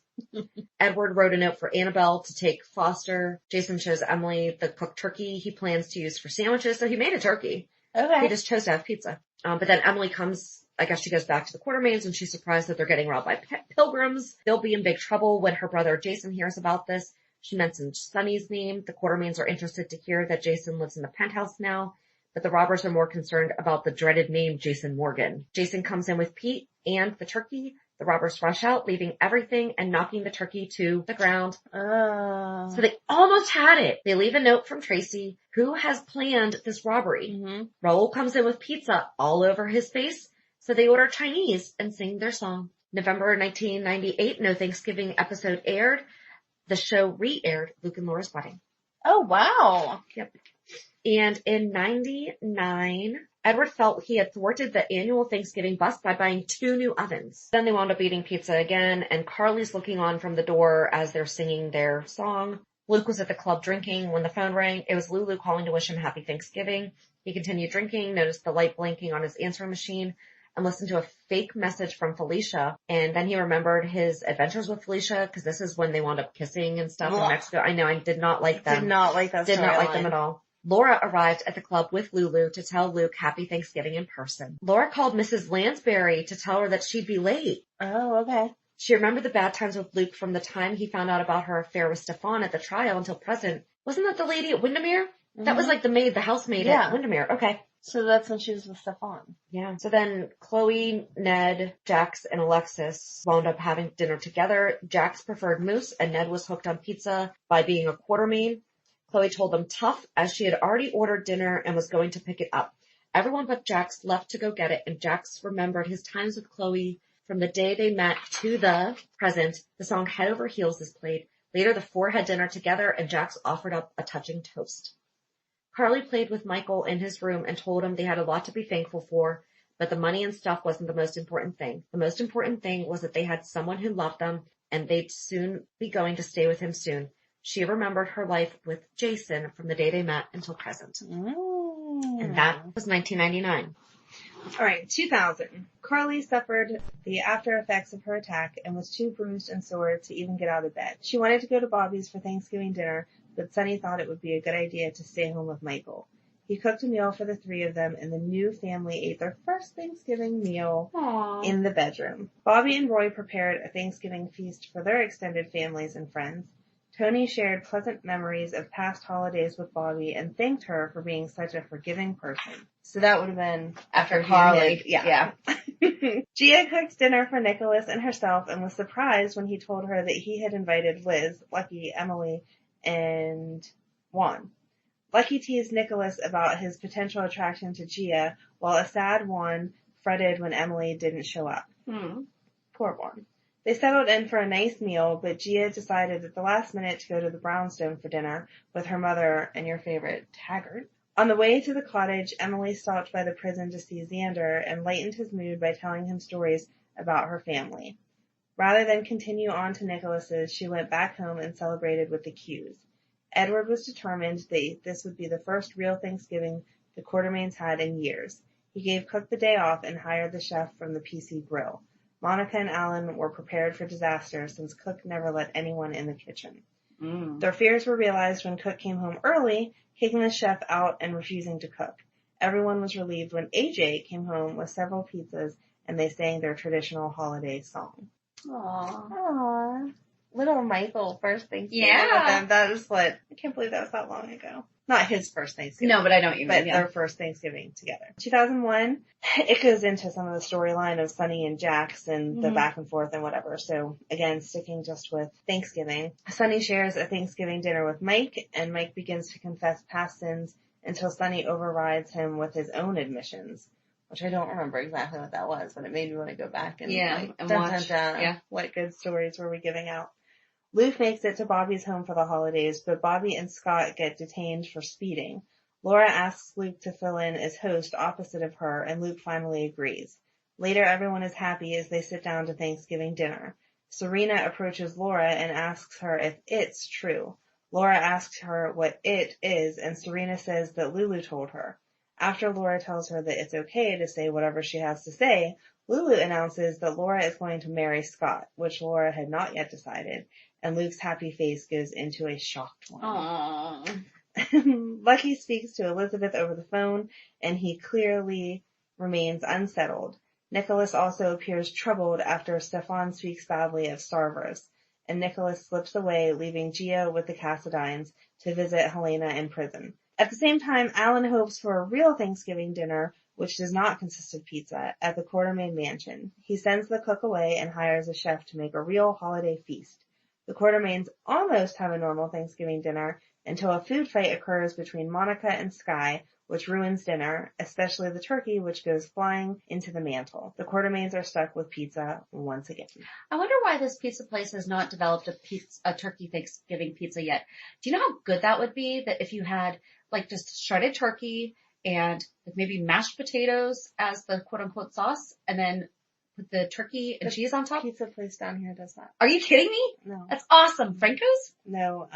Edward wrote a note for Annabelle to take Foster. Jason shows Emily the cooked turkey he plans to use for sandwiches, so he made a turkey. Okay. He just chose to have pizza. But then Emily comes, I guess she goes back to the Quartermains, and she's surprised that they're getting robbed by pilgrims. They'll be in big trouble when her brother Jason hears about this. She mentions Sonny's name. The Quartermains are interested to hear that Jason lives in the penthouse now, but the robbers are more concerned about the dreaded name Jason Morgan. Jason comes in with Pete and the turkey. The robbers rush out, leaving everything and knocking the turkey to the ground. So they almost had it. They leave a note from Tracy, who has planned this robbery. Raoul comes in with pizza all over his face, so they order Chinese and sing their song. November 1998, no Thanksgiving episode aired. The show re-aired Luke and Laura's Wedding. Oh, wow. Yep. And in 99, Edward felt he had thwarted the annual Thanksgiving bust by buying 2 new ovens. Then they wound up eating pizza again, and Carly's looking on from the door as they're singing their song. Luke was at the club drinking when the phone rang. It was Lulu calling to wish him happy Thanksgiving. He continued drinking, noticed the light blinking on his answering machine, and listened to a fake message from Felicia. And then he remembered his adventures with Felicia, because this is when they wound up kissing and stuff in Mexico. I know, I did not like them. Did not like that Did not like storyline. them at all. Laura arrived at the club with Lulu to tell Luke happy Thanksgiving in person. Laura called Mrs. Lansbury to tell her that she'd be late. Oh, okay. She remembered the bad times with Luke from the time he found out about her affair with Stefan at the trial until present. Wasn't that the lady at Windermere? That was like the maid, the housemaid at Windermere. Okay. So that's when she was with Stefan. Yeah. So then Chloe, Ned, Jax, and Alexis wound up having dinner together. Jax preferred mousse, and Ned was hooked on pizza by being a Quartermain. Chloe told them tough, as she had already ordered dinner and was going to pick it up. Everyone but Jax left to go get it, and Jax remembered his times with Chloe from the day they met to the present. The song Head Over Heels is played. Later, the 4 had dinner together, and Jax offered up a touching toast. Carly played with Michael in his room and told him they had a lot to be thankful for, but the money and stuff wasn't the most important thing. The most important thing was that they had someone who loved them, and they'd soon be going to stay with him soon. She remembered her life with Jason from the day they met until present. And that was 1999. All right, 2000. Carly suffered the after effects of her attack and was too bruised and sore to even get out of bed. She wanted to go to Bobby's for Thanksgiving dinner, but Sonny thought it would be a good idea to stay home with Michael. He cooked a meal for the 3 of them, and the new family ate their first Thanksgiving meal in the bedroom. Bobby and Roy prepared a Thanksgiving feast for their extended families and friends. Tony shared pleasant memories of past holidays with Bobby and thanked her for being such a forgiving person. So that would have been After Carly. Yeah. Gia cooked dinner for Nicholas and herself and was surprised when he told her that he had invited Liz, Lucky, Emily, and Juan. Lucky teased Nicholas about his potential attraction to Gia, while a sad Juan fretted when Emily didn't show up. Poor Juan. They settled in for a nice meal, but Gia decided at the last minute to go to the brownstone for dinner with her mother and your favorite, Taggart. On the way to the cottage, Emily stopped by the prison to see Xander and lightened his mood by telling him stories about her family. Rather than continue on to Nicholas's, she went back home and celebrated with the Qs. Edward was determined that this would be the first real Thanksgiving the Quartermains had in years. He gave Cook the day off and hired the chef from the PC Grill. Monica and Alan were prepared for disaster since Cook never let anyone in the kitchen. Their fears were realized when Cook came home early, kicking the chef out and refusing to cook. Everyone was relieved when AJ came home with several pizzas and they sang their traditional holiday song. Aww. little Michael first Thanksgiving Yeah. with them. That is what, I can't believe that was that long ago. Not his first Thanksgiving. No, but I know what you mean. But their first Thanksgiving together. 2001, it goes into some of the storyline of Sunny and Jax and the back and forth and whatever. So again, sticking just with Thanksgiving. Sunny shares a Thanksgiving dinner with Mike, and Mike begins to confess past sins until Sunny overrides him with his own admissions, which I don't remember exactly what that was, but it made me want to go back and watch. What good stories were we giving out? Luke makes it to Bobby's home for the holidays, but Bobby and Scott get detained for speeding. Laura asks Luke to fill in as host opposite of her, and Luke finally agrees. Later, everyone is happy as they sit down to Thanksgiving dinner. Serena approaches Laura and asks her if it's true. Laura asks her what it is, and Serena says that Lulu told her. After Laura tells her that it's okay to say whatever she has to say, Lulu announces that Laura is going to marry Scott, which Laura had not yet decided, and Luke's happy face goes into a shocked one. Aww. Lucky speaks to Elizabeth over the phone, and he clearly remains unsettled. Nicholas also appears troubled after Stefan speaks badly of Stavros, and Nicholas slips away, leaving Gio with the Cassadines to visit Helena in prison. At the same time, Alan hopes for a real Thanksgiving dinner, which does not consist of pizza, at the Quartermain mansion. He sends the cook away and hires a chef to make a real holiday feast. The Quartermains almost have a normal Thanksgiving dinner until a food fight occurs between Monica and Skye, which ruins dinner, especially the turkey, which goes flying into the mantle. The Quartermains are stuck with pizza once again. I wonder why this pizza place has not developed a turkey Thanksgiving pizza yet. Do you know how good that would be? That if you had like just shredded turkey and maybe mashed potatoes as the quote unquote sauce, and then put the turkey and cheese on top. Pizza place down here does that. Are you kidding me? No. That's awesome. Franco's? No,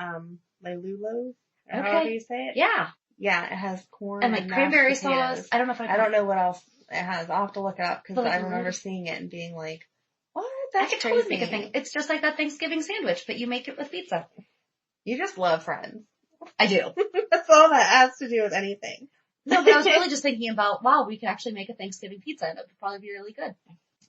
Lelulo, or Okay. however you say it. Yeah. Yeah, it has corn And like cranberry sauce. I don't know if I don't know what else it has. I'll have to look it up because I Mhm. remember seeing it and being like, what? I That's could crazy. totally make a thing. It's just like that Thanksgiving sandwich, but you make it with pizza. You just love Friends. I do. That's all that has to do with anything. No, but I was really just thinking about, wow, we could actually make a Thanksgiving pizza and it would probably be really good.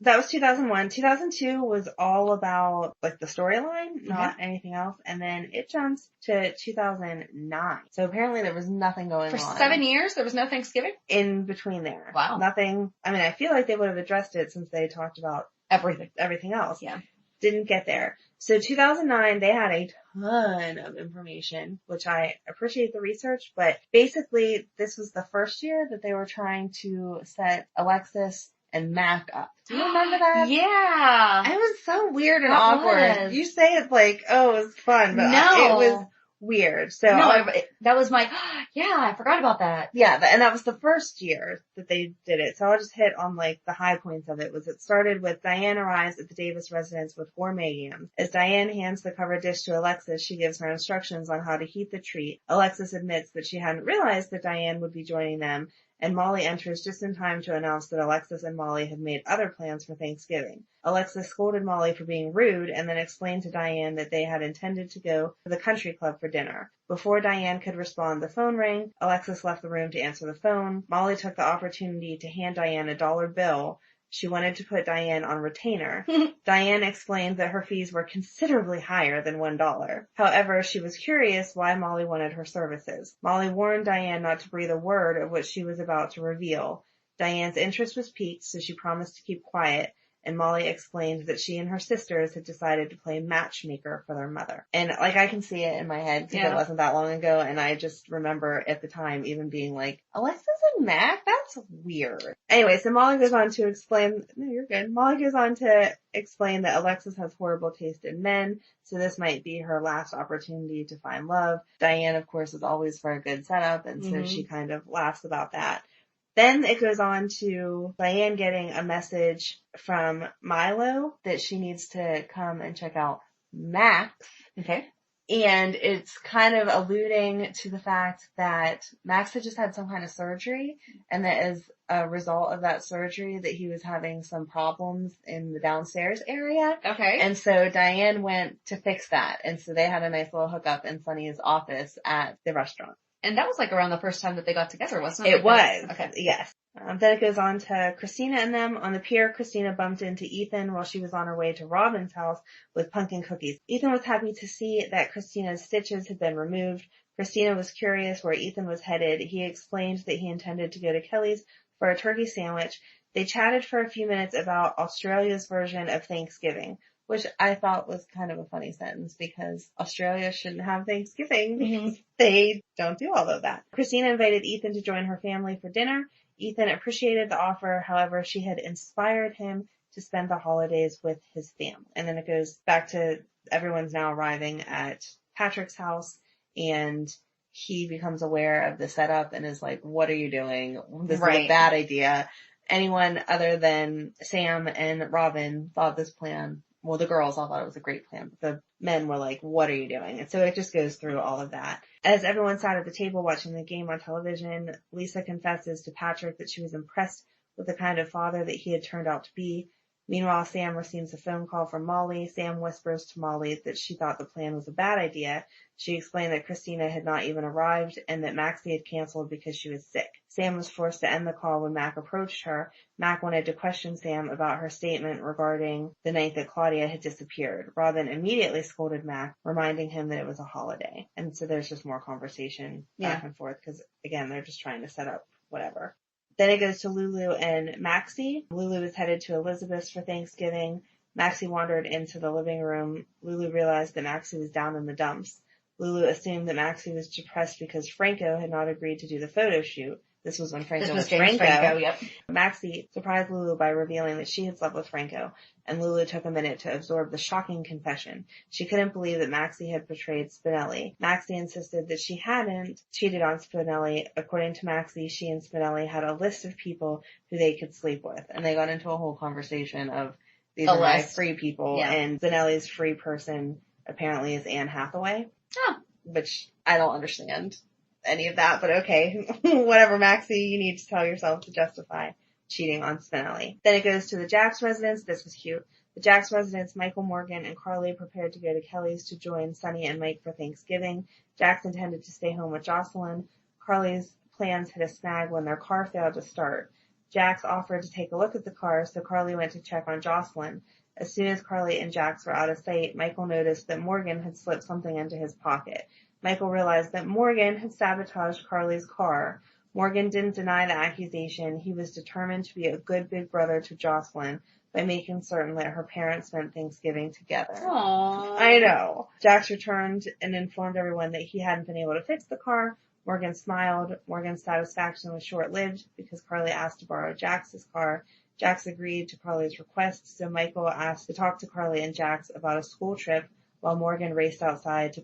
That was 2001. 2002 was all about like the storyline, not anything else. And then it jumps to 2009. So apparently there was nothing going For on. 7 years, there was no Thanksgiving? In between there. Wow. Nothing. I mean, I feel like they would have addressed it since they talked about everything else. Yeah. Didn't get there. So 2009, they had a ton of information, which I appreciate the research, but basically this was the first year that they were trying to set Alexis and Mac up. Do you remember that? Yeah. It was so weird and That awkward. was. You say it like, oh, it was fun, but No. it was weird. So that was my, yeah, I forgot about that. yeah, and that was the first year that they did it. So I'll just hit on like the high points of it. It started with Diane arrives at the Davis residence with gourmet yams. As Diane hands the covered dish to Alexis, she gives her instructions on how to heat the treat. Alexis admits that she hadn't realized that Diane would be joining them, and Molly enters just in time to announce that Alexis and Molly had made other plans for Thanksgiving. Alexis scolded Molly for being rude and then explained to Diane that they had intended to go to the country club for dinner. Before Diane could respond, the phone rang. Alexis left the room to answer the phone. Molly took the opportunity to hand Diane a $1 bill. She wanted to put Diane on retainer. Diane explained that her fees were considerably higher than $1. However, she was curious why Molly wanted her services. Molly warned Diane not to breathe a word of what she was about to reveal. Diane's interest was piqued, so she promised to keep quiet, and Molly explained that she and her sisters had decided to play matchmaker for their mother. And like I can see it in my head because it wasn't that long ago, and I just remember at the time even being like, Alexis and Mac? That's weird. Anyway, so Molly goes on to explain, no, you're good. Molly goes on to explain that Alexis has horrible taste in men, so this might be her last opportunity to find love. Diane, of course, is always for a good setup, and so she kind of laughs about that. Then it goes on to Diane getting a message from Milo that she needs to come and check out Max. Okay. And it's kind of alluding to the fact that Max had just had some kind of surgery, and that as a result of that surgery that he was having some problems in the downstairs area. Okay. And so Diane went to fix that. And so they had a nice little hookup in Sunny's office at the restaurant. And that was like around the first time that they got together, wasn't it? It was. Okay. Yes. Then it goes on to Christina and them. On the pier, Christina bumped into Ethan while she was on her way to Robin's house with pumpkin cookies. Ethan was happy to see that Christina's stitches had been removed. Christina was curious where Ethan was headed. He explained that he intended to go to Kelly's for a turkey sandwich. They chatted for a few minutes about Australia's version of Thanksgiving, which I thought was kind of a funny sentence because Australia shouldn't have Thanksgiving because they don't do all of that. Christina invited Ethan to join her family for dinner. Ethan appreciated the offer. However, she had inspired him to spend the holidays with his family. And then it goes back to everyone's now arriving at Patrick's house, and he becomes aware of the setup and is like, what are you doing? This is a bad idea. Anyone other than Sam and Robin thought this plan, well, the girls all thought it was a great plan, but the men were like, what are you doing? And so it just goes through all of that. As everyone sat at the table watching the game on television, Lisa confesses to Patrick that she was impressed with the kind of father that he had turned out to be. Meanwhile, Sam receives a phone call from Molly. Sam whispers to Molly that she thought the plan was a bad idea. She explained that Christina had not even arrived and that Maxie had canceled because she was sick. Sam was forced to end the call when Mac approached her. Mac wanted to question Sam about her statement regarding the night that Claudia had disappeared. Robin immediately scolded Mac, reminding him that it was a holiday. And so there's just more conversation back and forth because, again, they're just trying to set up whatever. Then it goes to Lulu and Maxie. Lulu is headed to Elizabeth's for Thanksgiving. Maxie wandered into the living room. Lulu realized that Maxie was down in the dumps. Lulu assumed that Maxie was depressed because Franco had not agreed to do the photo shoot. This was when Franco was Franco. Yep. Maxie surprised Lulu by revealing that she had slept with Franco, and Lulu took a minute to absorb the shocking confession. She couldn't believe that Maxie had betrayed Spinelli. Maxie insisted that she hadn't cheated on Spinelli. According to Maxie, she and Spinelli had a list of people who they could sleep with, and they got into a whole conversation of these are my free people, and Spinelli's free person apparently is Anne Hathaway. Oh. Which I don't understand any of that, but okay. Whatever, Maxie, you need to tell yourself to justify cheating on Spinelli. Then it goes to the Jax residence. This was cute. The Jax residence, Michael, Morgan, and Carly prepared to go to Kelly's to join Sonny and Mike for Thanksgiving. Jax intended to stay home with Jocelyn. Carly's plans hit a snag when their car failed to start. Jax offered to take a look at the car, so Carly went to check on Jocelyn. As soon as Carly and Jax were out of sight, Michael noticed that Morgan had slipped something into his pocket. Michael realized that Morgan had sabotaged Carly's car. Morgan didn't deny the accusation. He was determined to be a good big brother to Jocelyn by making certain that her parents spent Thanksgiving together. Aww. I know. Jax returned and informed everyone that he hadn't been able to fix the car. Morgan smiled. Morgan's satisfaction was short-lived because Carly asked to borrow Jax's car. Jax agreed to Carly's request, so Michael asked to talk to Carly and Jax about a school trip while Morgan raced outside to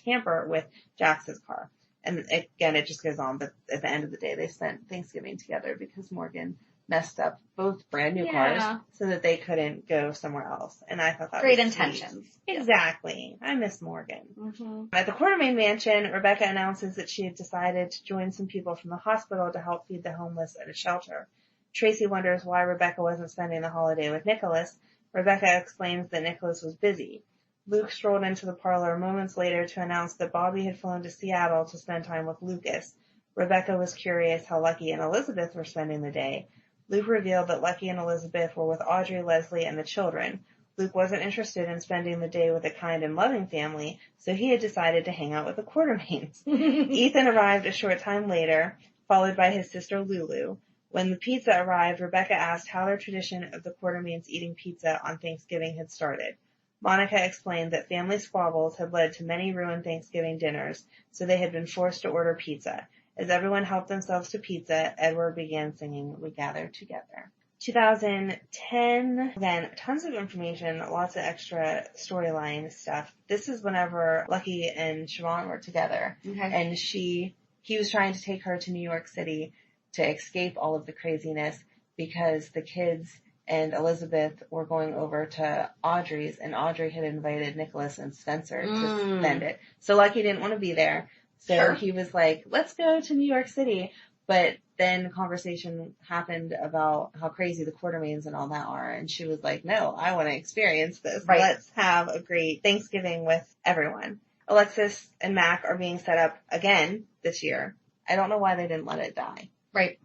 tamper with Jax's car. And again, it just goes on, but at the end of the day, they spent Thanksgiving together because Morgan messed up both brand new cars so that they couldn't go somewhere else. And I thought that great was intentions. Sweet. Exactly. I miss Morgan. Mm-hmm. At the Quartermain mansion, Rebecca announces that she had decided to join some people from the hospital to help feed the homeless at a shelter. Tracy wonders why Rebecca wasn't spending the holiday with Nicholas. Rebecca explains that Nicholas was busy. Luke strolled into the parlor moments later to announce that Bobby had flown to Seattle to spend time with Lucas. Rebecca was curious how Lucky and Elizabeth were spending the day. Luke revealed that Lucky and Elizabeth were with Audrey, Leslie, and the children. Luke wasn't interested in spending the day with a kind and loving family, so he had decided to hang out with the Quartermains. Ethan arrived a short time later, followed by his sister Lulu. When the pizza arrived, Rebecca asked how their tradition of the Quartermains eating pizza on Thanksgiving had started. Monica explained that family squabbles had led to many ruined Thanksgiving dinners, so they had been forced to order pizza. As everyone helped themselves to pizza, Edward began singing We Gather Together. 2010, again, tons of information, lots of extra storyline stuff. This is whenever Lucky and Siobhan were together, and he was trying to take her to New York City to escape all of the craziness because the kids and Elizabeth were going over to Audrey's, and Audrey had invited Nicholas and Spencer to spend it. So Lucky didn't want to be there. So he was like, let's go to New York City. But then conversation happened about how crazy the Quartermains and all that are. And she was like, no, I want to experience this. Right. Let's have a great Thanksgiving with everyone. Alexis and Mac are being set up again this year. I don't know why they didn't let it die. Right.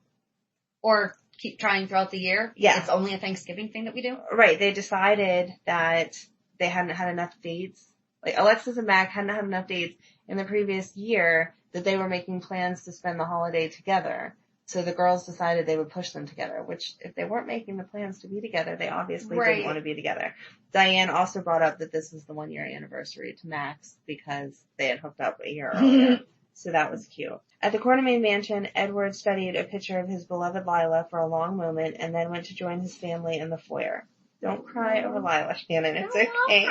Or keep trying throughout the year. Yeah. It's only a Thanksgiving thing that we do. Right. They decided that they hadn't had enough dates. Like, Alexis and Mac hadn't had enough dates in the previous year that they were making plans to spend the holiday together. So the girls decided they would push them together, which if they weren't making the plans to be together, they obviously didn't want to be together. Diane also brought up that this was the 1 year anniversary to Max because they had hooked up a year earlier. So that was cute. At the Quartermaine mansion, Edward studied a picture of his beloved Lila for a long moment and then went to join his family in the foyer. Don't cry over Lila, Shannon. It's okay.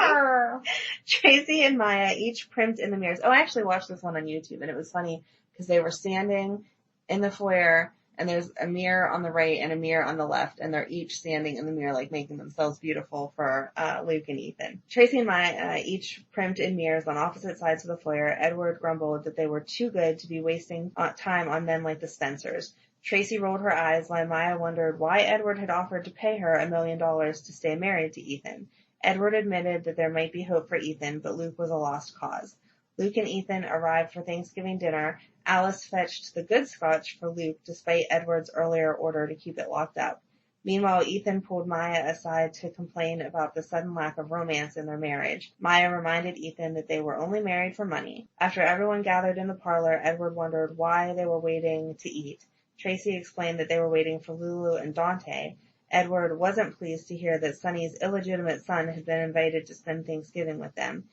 Tracy and Maya each primped in the mirrors. Oh, I actually watched this one on YouTube, and it was funny because they were standing in the foyer, and there's a mirror on the right and a mirror on the left, and they're each standing in the mirror, like making themselves beautiful for Luke and Ethan. Tracy and Maya each primped in mirrors on opposite sides of the foyer. Edward grumbled that they were too good to be wasting time on men like the Spencers. Tracy rolled her eyes while Maya wondered why Edward had offered to pay her $1 million to stay married to Ethan. Edward admitted that there might be hope for Ethan, but Luke was a lost cause. Luke and Ethan arrived for Thanksgiving dinner. Alice fetched the good scotch for Luke, despite Edward's earlier order to keep it locked up. Meanwhile, Ethan pulled Maya aside to complain about the sudden lack of romance in their marriage. Maya reminded Ethan that they were only married for money. After everyone gathered in the parlor, Edward wondered why they were waiting to eat. Tracy explained that they were waiting for Lulu and Dante. Edward wasn't pleased to hear that Sonny's illegitimate son had been invited to spend Thanksgiving with them.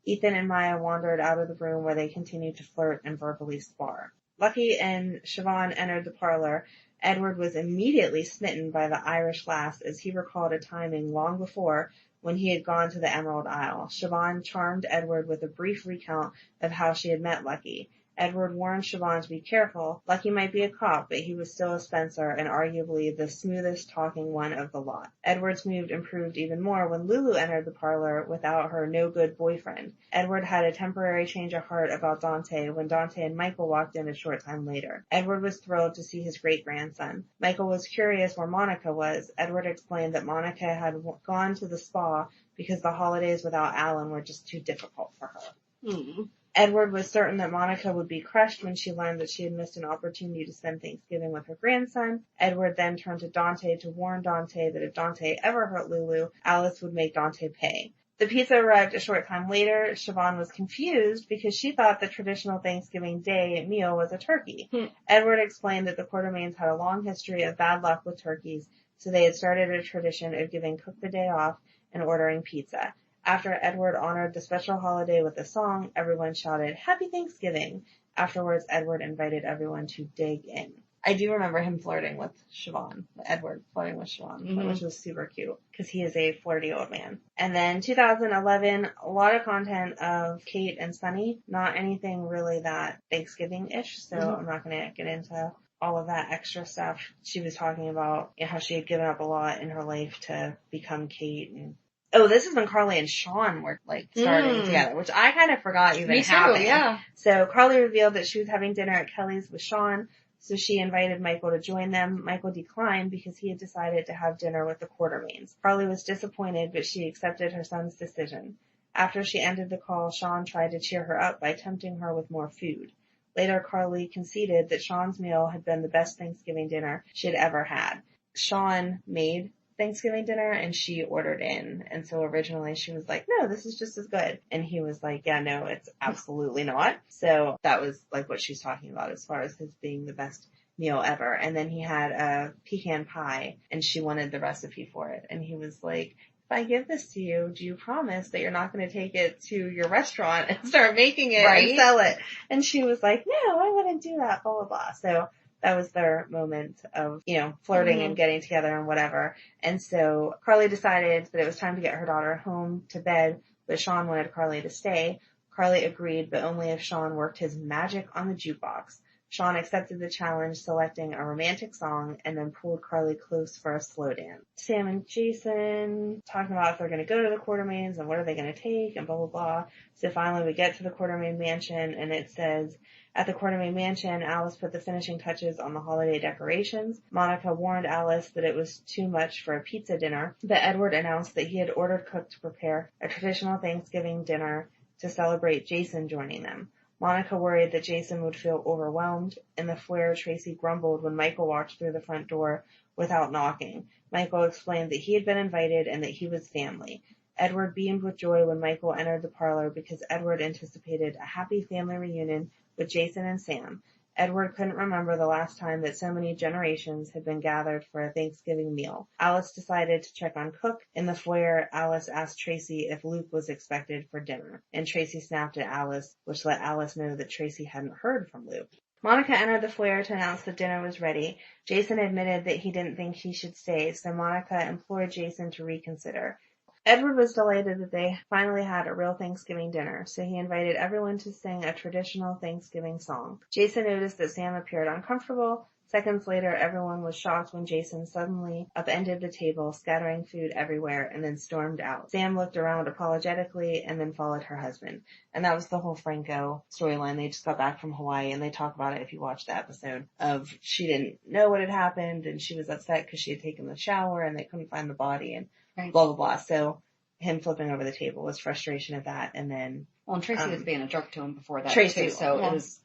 Ethan and Maya wandered out of the room where they continued to flirt and verbally spar. Lucky and Siobhan entered the parlor. Edward was immediately smitten by the Irish lass as he recalled a timing long before when he had gone to the Emerald Isle. Siobhan charmed Edward with a brief recount of how she had met Lucky. Edward warned Siobhan to be careful. Lucky might be a cop, but he was still a Spencer and arguably the smoothest talking one of the lot. Edward's mood improved even more when Lulu entered the parlor without her no-good boyfriend. Edward had a temporary change of heart about Dante when Dante and Michael walked in a short time later. Edward was thrilled to see his great-grandson. Michael was curious where Monica was. Edward explained that Monica had gone to the spa because the holidays without Alan were just too difficult for her. Edward was certain that Monica would be crushed when she learned that she had missed an opportunity to spend Thanksgiving with her grandson. Edward then turned to Dante to warn Dante that if Dante ever hurt Lulu, Alice would make Dante pay. The pizza arrived a short time later. Siobhan was confused because she thought the traditional Thanksgiving Day meal was a turkey. Edward explained that the Quartermaines had a long history of bad luck with turkeys, so they had started a tradition of giving Cook the day off and ordering pizza. After Edward honored the special holiday with a song, everyone shouted, "Happy Thanksgiving!" Afterwards, Edward invited everyone to dig in. I do remember him flirting with Siobhan, Edward flirting with Siobhan, which was super cute, because he is a flirty old man. And then 2011, a lot of content of Kate and Sonny, not anything really that Thanksgiving-ish, so I'm not going to get into all of that extra stuff. She was talking about how she had given up a lot in her life to become Kate, and oh, this is when Carly and Sean were like starting together, which I kind of forgot even happened. Yeah. So Carly revealed that she was having dinner at Kelly's with Sean, so she invited Michael to join them. Michael declined because he had decided to have dinner with the Quartermaines. Carly was disappointed, but she accepted her son's decision. After she ended the call, Sean tried to cheer her up by tempting her with more food. Later, Carly conceded that Sean's meal had been the best Thanksgiving dinner she had ever had. Sean made Thanksgiving dinner and she ordered in, and so originally she was like, no, this is just as good, and he was like, yeah, no, it's absolutely not. So that was like what she's talking about as far as his being the best meal ever. And then he had a pecan pie and she wanted the recipe for it, and he was like, if I give this to you, do you promise that you're not going to take it to your restaurant and start making it and sell it? And she was like, no, I wouldn't do that, blah blah blah. So that was their moment of, flirting and getting together and whatever. And so Carly decided that it was time to get her daughter home to bed, but Sean wanted Carly to stay. Carly agreed, but only if Sean worked his magic on the jukebox. Sean accepted the challenge, selecting a romantic song, and then pulled Carly close for a slow dance. Sam and Jason talking about if they're going to go to the Quartermaines and what are they going to take and blah, blah, blah. So finally we get to the Quartermaine mansion, and it says, at the Quartermaine mansion, Alice put the finishing touches on the holiday decorations. Monica warned Alice that it was too much for a pizza dinner, but Edward announced that he had ordered Cook to prepare a traditional Thanksgiving dinner to celebrate Jason joining them. Monica worried that Jason would feel overwhelmed. In the foyer, Tracy grumbled when Michael walked through the front door without knocking. Michael explained that he had been invited and that he was family. Edward beamed with joy when Michael entered the parlor because Edward anticipated a happy family reunion with Jason and Sam. Edward couldn't remember the last time that so many generations had been gathered for a Thanksgiving meal. Alice decided to check on Cook. In the foyer, Alice asked Tracy if Luke was expected for dinner, and Tracy snapped at Alice, which let Alice know that Tracy hadn't heard from Luke. Monica entered the foyer to announce that dinner was ready. Jason admitted that he didn't think he should stay, so Monica implored Jason to reconsider. Edward was delighted that they finally had a real Thanksgiving dinner, so he invited everyone to sing a traditional Thanksgiving song. Jason noticed that Sam appeared uncomfortable. Seconds later, everyone was shocked when Jason suddenly upended the table, scattering food everywhere, and then stormed out. Sam looked around apologetically and then followed her husband. And that was the whole Franco storyline. They just got back from Hawaii, and they talk about it if you watch the episode of she didn't know what had happened, and she was upset because she had taken the shower, and they couldn't find the body, and blah, blah, blah. So him flipping over the table was frustration at that, and then... Well, and Tracy was being a jerk to him before that, Tracy, too, so well, it was...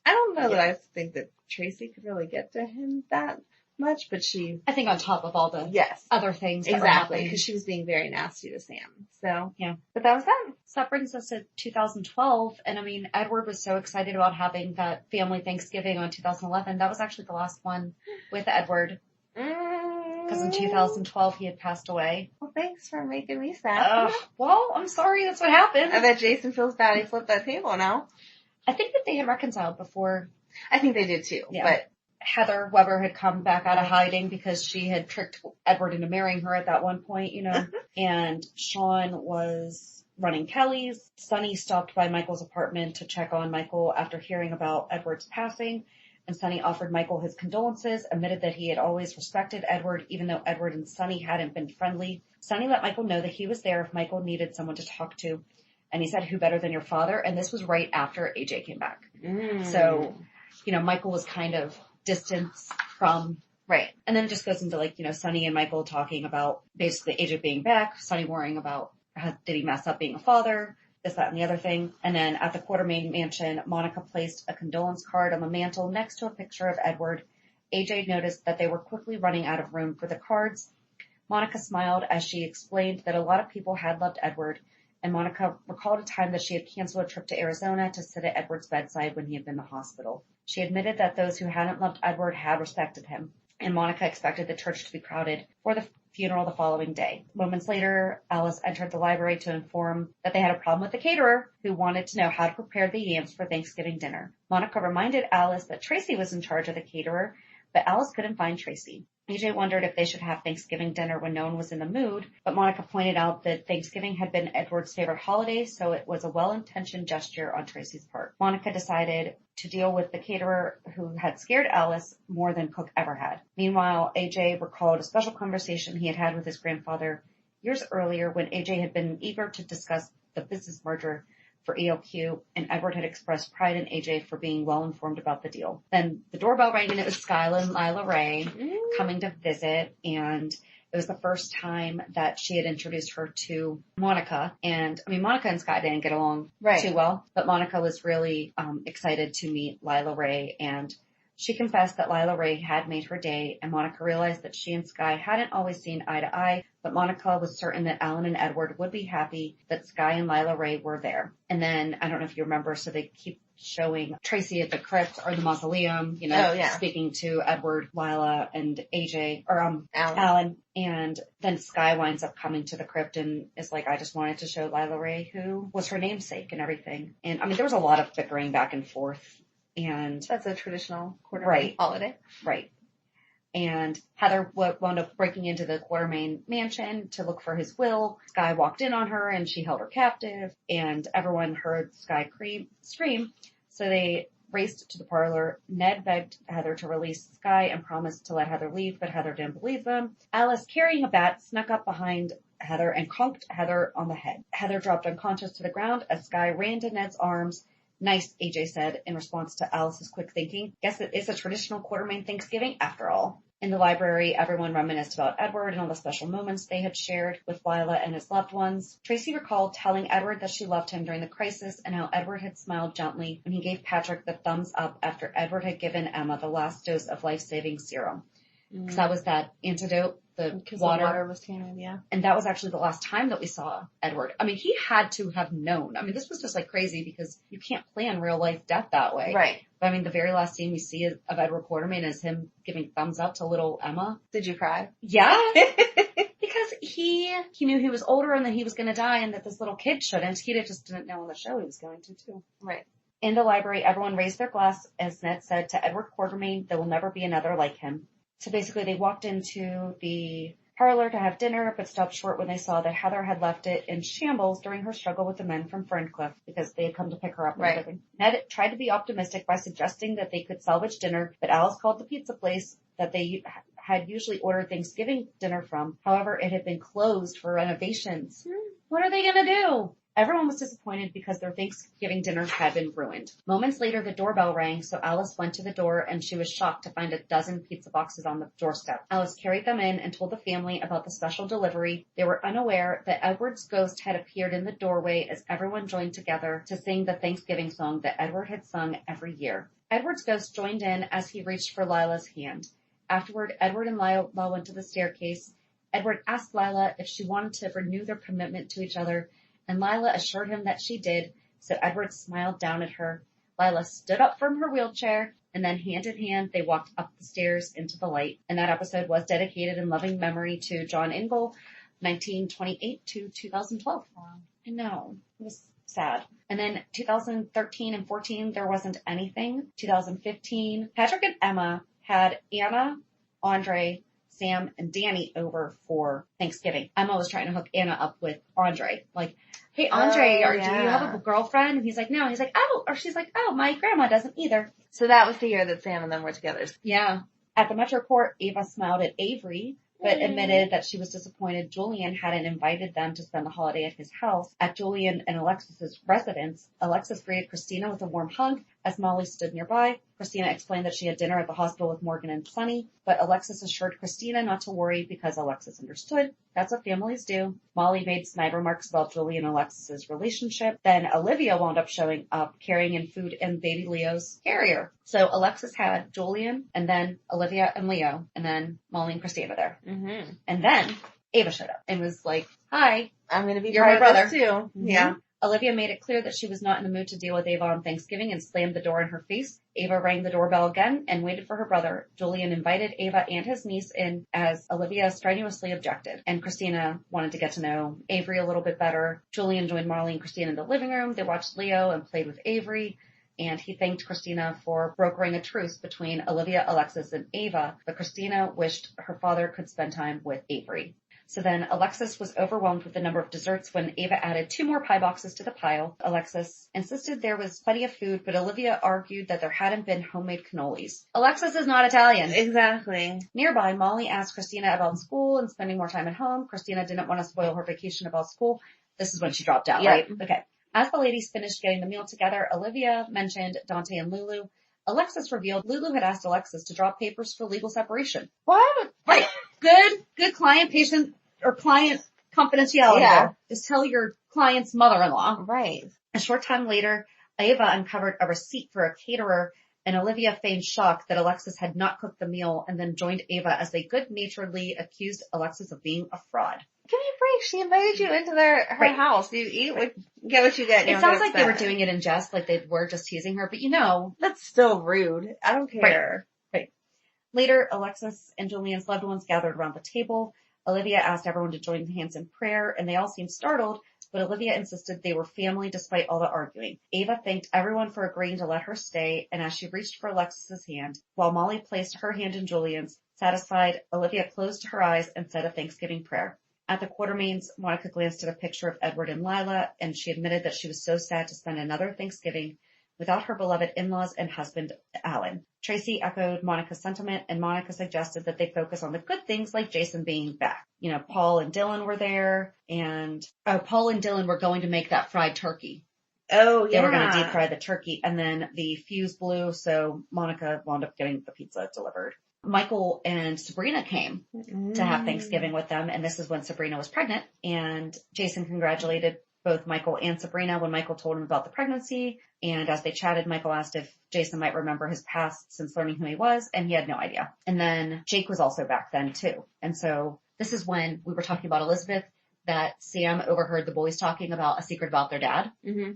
I don't know that I think that Tracy could really get to him that much, but she... I think on top of all the Yes. other things that were Exactly, happening. because she was being very nasty to Sam. So, Yeah. But that was that. So that brings us to 2012, and I mean, Edward was so excited about having that family Thanksgiving on 2011. That was actually the last one with Edward, because in 2012 he had passed away. Well, thanks for making me sad. Well, I'm sorry, that's what happened. I bet Jason feels bad he flipped that table now. I think that they had reconciled before. I think they did too, Yeah. but... Heather Weber had come back out of hiding because she had tricked Edward into marrying her at that one point, you know, and Sean was running Kelly's. Sonny stopped by Michael's apartment to check on Michael after hearing about Edward's passing, and Sonny offered Michael his condolences, admitted that he had always respected Edward, even though Edward and Sonny hadn't been friendly. Sonny let Michael know that he was there if Michael needed someone to talk to, and he said, "Who better than your father?" And this was right after AJ came back. So, you know, Michael was kind of distance from, right. And then it just goes into like, you know, Sonny and Michael talking about basically AJ being back, Sonny worrying about did he mess up being a father, this, that, and the other thing. And then at the Quartermain mansion, Monica placed a condolence card on the mantle next to a picture of Edward. AJ noticed that they were quickly running out of room for the cards. Monica smiled as she explained that a lot of people had loved Edward, and Monica recalled a time that she had canceled a trip to Arizona to sit at Edward's bedside when he had been in the hospital. She admitted that those who hadn't loved Edward had respected him, and Monica expected the church to be crowded for the funeral the following day. Moments later, Alice entered the library to inform that they had a problem with the caterer, who wanted to know how to prepare the yams for Thanksgiving dinner. Monica reminded Alice that Tracy was in charge of the caterer, but Alice couldn't find Tracy. AJ wondered if they should have Thanksgiving dinner when no one was in the mood, but Monica pointed out that Thanksgiving had been Edward's favorite holiday, so it was a well-intentioned gesture on Tracy's part. Monica decided to deal with the caterer who had scared Alice more than Cook ever had. Meanwhile, AJ recalled a special conversation he had had with his grandfather years earlier when AJ had been eager to discuss the business merger for ELQ, and Edward had expressed pride in AJ for being well informed about the deal. Then the doorbell rang, and it was Skyla and Lila Ray coming to visit, and it was the first time that she had introduced her to Monica. And I mean, Monica and Sky didn't get along too well, but Monica was really excited to meet Lila Ray, and she confessed that Lila Ray had made her day, and Monica realized that she and Sky hadn't always seen eye to eye, but Monica was certain that Alan and Edward would be happy that Sky and Lila Ray were there. And then, I don't know if you remember, so they keep showing Tracy at the crypt or the mausoleum, you know, speaking to Edward, Lila, and AJ, or Alan. And then Sky winds up coming to the crypt and is like, I just wanted to show Lila Ray who was her namesake and everything. And I mean, there was a lot of bickering back and forth. And that's a traditional Quartermain holiday. Right. And Heather wound up breaking into the Quartermain mansion to look for his will. Sky walked in on her and she held her captive, and everyone heard Sky scream. So they raced to the parlor. Ned begged Heather to release Sky and promised to let Heather leave, but Heather didn't believe them. Alice, carrying a bat, snuck up behind Heather and conked Heather on the head. Heather dropped unconscious to the ground as Sky ran to Ned's arms. Nice, AJ said in response to Alice's quick thinking. Guess it is a traditional Quartermain Thanksgiving after all. In the library, everyone reminisced about Edward and all the special moments they had shared with Lila and his loved ones. Tracy recalled telling Edward that she loved him during the crisis and how Edward had smiled gently when he gave Patrick the thumbs up after Edward had given Emma the last dose of life-saving serum. Because that was that antidote, the water was tainted, yeah. And that was actually the last time that we saw Edward. I mean, he had to have known. I mean, this was just like crazy because you can't plan real life death that way. Right. But I mean, the very last scene we see of Edward Quartermain is him giving thumbs up to little Emma. Did you cry? Yeah. Because he knew he was older and that he was going to die and that this little kid shouldn't. He just didn't know on the show he was going to too. Right. In the library, everyone raised their glass, as Ned said, to Edward Quartermain. There will never be another like him. So basically they walked into the parlor to have dinner, but stopped short when they saw that Heather had left it in shambles during her struggle with the men from Ferncliff because they had come to pick her up and everything. Ned tried to be optimistic by suggesting that they could salvage dinner, but Alice called the pizza place that they had usually ordered Thanksgiving dinner from. However, it had been closed for renovations. What are they going to do? Everyone was disappointed because their Thanksgiving dinner had been ruined. Moments later, the doorbell rang, so Alice went to the door and she was shocked to find a dozen pizza boxes on the doorstep. Alice carried them in and told the family about the special delivery. They were unaware that Edward's ghost had appeared in the doorway as everyone joined together to sing the Thanksgiving song that Edward had sung every year. Edward's ghost joined in as he reached for Lila's hand. Afterward, Edward and Lila went to the staircase. Edward asked Lila if she wanted to renew their commitment to each other, and Lila assured him that she did, so Edward smiled down at her. Lila stood up from her wheelchair, and then hand in hand, they walked up the stairs into the light. And that episode was dedicated in loving memory to John Ingle, 1928 to 2012. Wow. I know. It was sad. And then 2013 and 14, there wasn't anything. 2015, Patrick and Emma had Anna, Andre, Sam, and Danny over for Thanksgiving. Emma was trying to hook Anna up with Andre. Like, hey, Andre, do you have a girlfriend? And he's like, no. And he's like, oh. Or she's like, oh, my grandma doesn't either. So that was the year that Sam and them were together. Yeah. At the Metro Court, Ava smiled at Avery, but admitted that she was disappointed Julian hadn't invited them to spend the holiday at his house. At Julian and Alexis's residence, Alexis greeted Christina with a warm hug as Molly stood nearby. Christina explained that she had dinner at the hospital with Morgan and Sunny, but Alexis assured Christina not to worry because Alexis understood. That's what families do. Molly made snide remarks about Julie and Alexis's relationship. Then Olivia wound up showing up carrying in food in baby Leo's carrier. So Alexis had Julian and then Olivia and Leo and then Molly and Christina there. Mm-hmm. And then Ava showed up and was like, hi, I'm going to be you're part my of brother this too. Mm-hmm. Yeah. Olivia made it clear that she was not in the mood to deal with Ava on Thanksgiving and slammed the door in her face. Ava rang the doorbell again and waited for her brother. Julian invited Ava and his niece in as Olivia strenuously objected. And Christina wanted to get to know Avery a little bit better. Julian joined Marley and Christina in the living room. They watched Leo and played with Avery. And he thanked Christina for brokering a truce between Olivia, Alexis, and Ava. But Christina wished her father could spend time with Avery. So then Alexis was overwhelmed with the number of desserts when Ava added 2 more pie boxes to the pile. Alexis insisted there was plenty of food, but Olivia argued that there hadn't been homemade cannolis. Alexis is not Italian. Exactly. Nearby, Molly asked Christina about school and spending more time at home. Christina didn't want to spoil her vacation about school. This is when she dropped out, right? Okay. As the ladies finished getting the meal together, Olivia mentioned Dante and Lulu. Alexis revealed Lulu had asked Alexis to drop papers for legal separation. What? Right. Good client-patient or client confidentiality. Yeah. Just tell your client's mother-in-law. Right. A short time later, Ava uncovered a receipt for a caterer, and Olivia feigned shock that Alexis had not cooked the meal and then joined Ava as they good-naturedly accused Alexis of being a fraud. Give me a break. She invited you into her house. You eat what, get what you get. It sounds like they were doing it in jest, like they were just teasing her, but you know. That's still rude. I don't care. Right. Later, Alexis and Julian's loved ones gathered around the table. Olivia asked everyone to join hands in prayer, and they all seemed startled, but Olivia insisted they were family despite all the arguing. Ava thanked everyone for agreeing to let her stay, and as she reached for Alexis's hand, while Molly placed her hand in Julian's, satisfied, Olivia closed her eyes and said a Thanksgiving prayer. At the Quartermains, Monica glanced at a picture of Edward and Lila, and she admitted that she was so sad to spend another Thanksgiving without her beloved in-laws and husband, Alan. Tracy echoed Monica's sentiment, and Monica suggested that they focus on the good things like Jason being back. You know, Paul and Dylan were there, and Paul and Dylan were going to make that fried turkey. Oh, yeah. They were going to deep fry the turkey, and then the fuse blew, so Monica wound up getting the pizza delivered. Michael and Sabrina came to have Thanksgiving with them, and this is when Sabrina was pregnant, and Jason congratulated both Michael and Sabrina when Michael told him about the pregnancy, and as they chatted, Michael asked if Jason might remember his past since learning who he was, and he had no idea. And then Jake was also back then too. And so this is when we were talking about Elizabeth, that Sam overheard the boys talking about a secret about their dad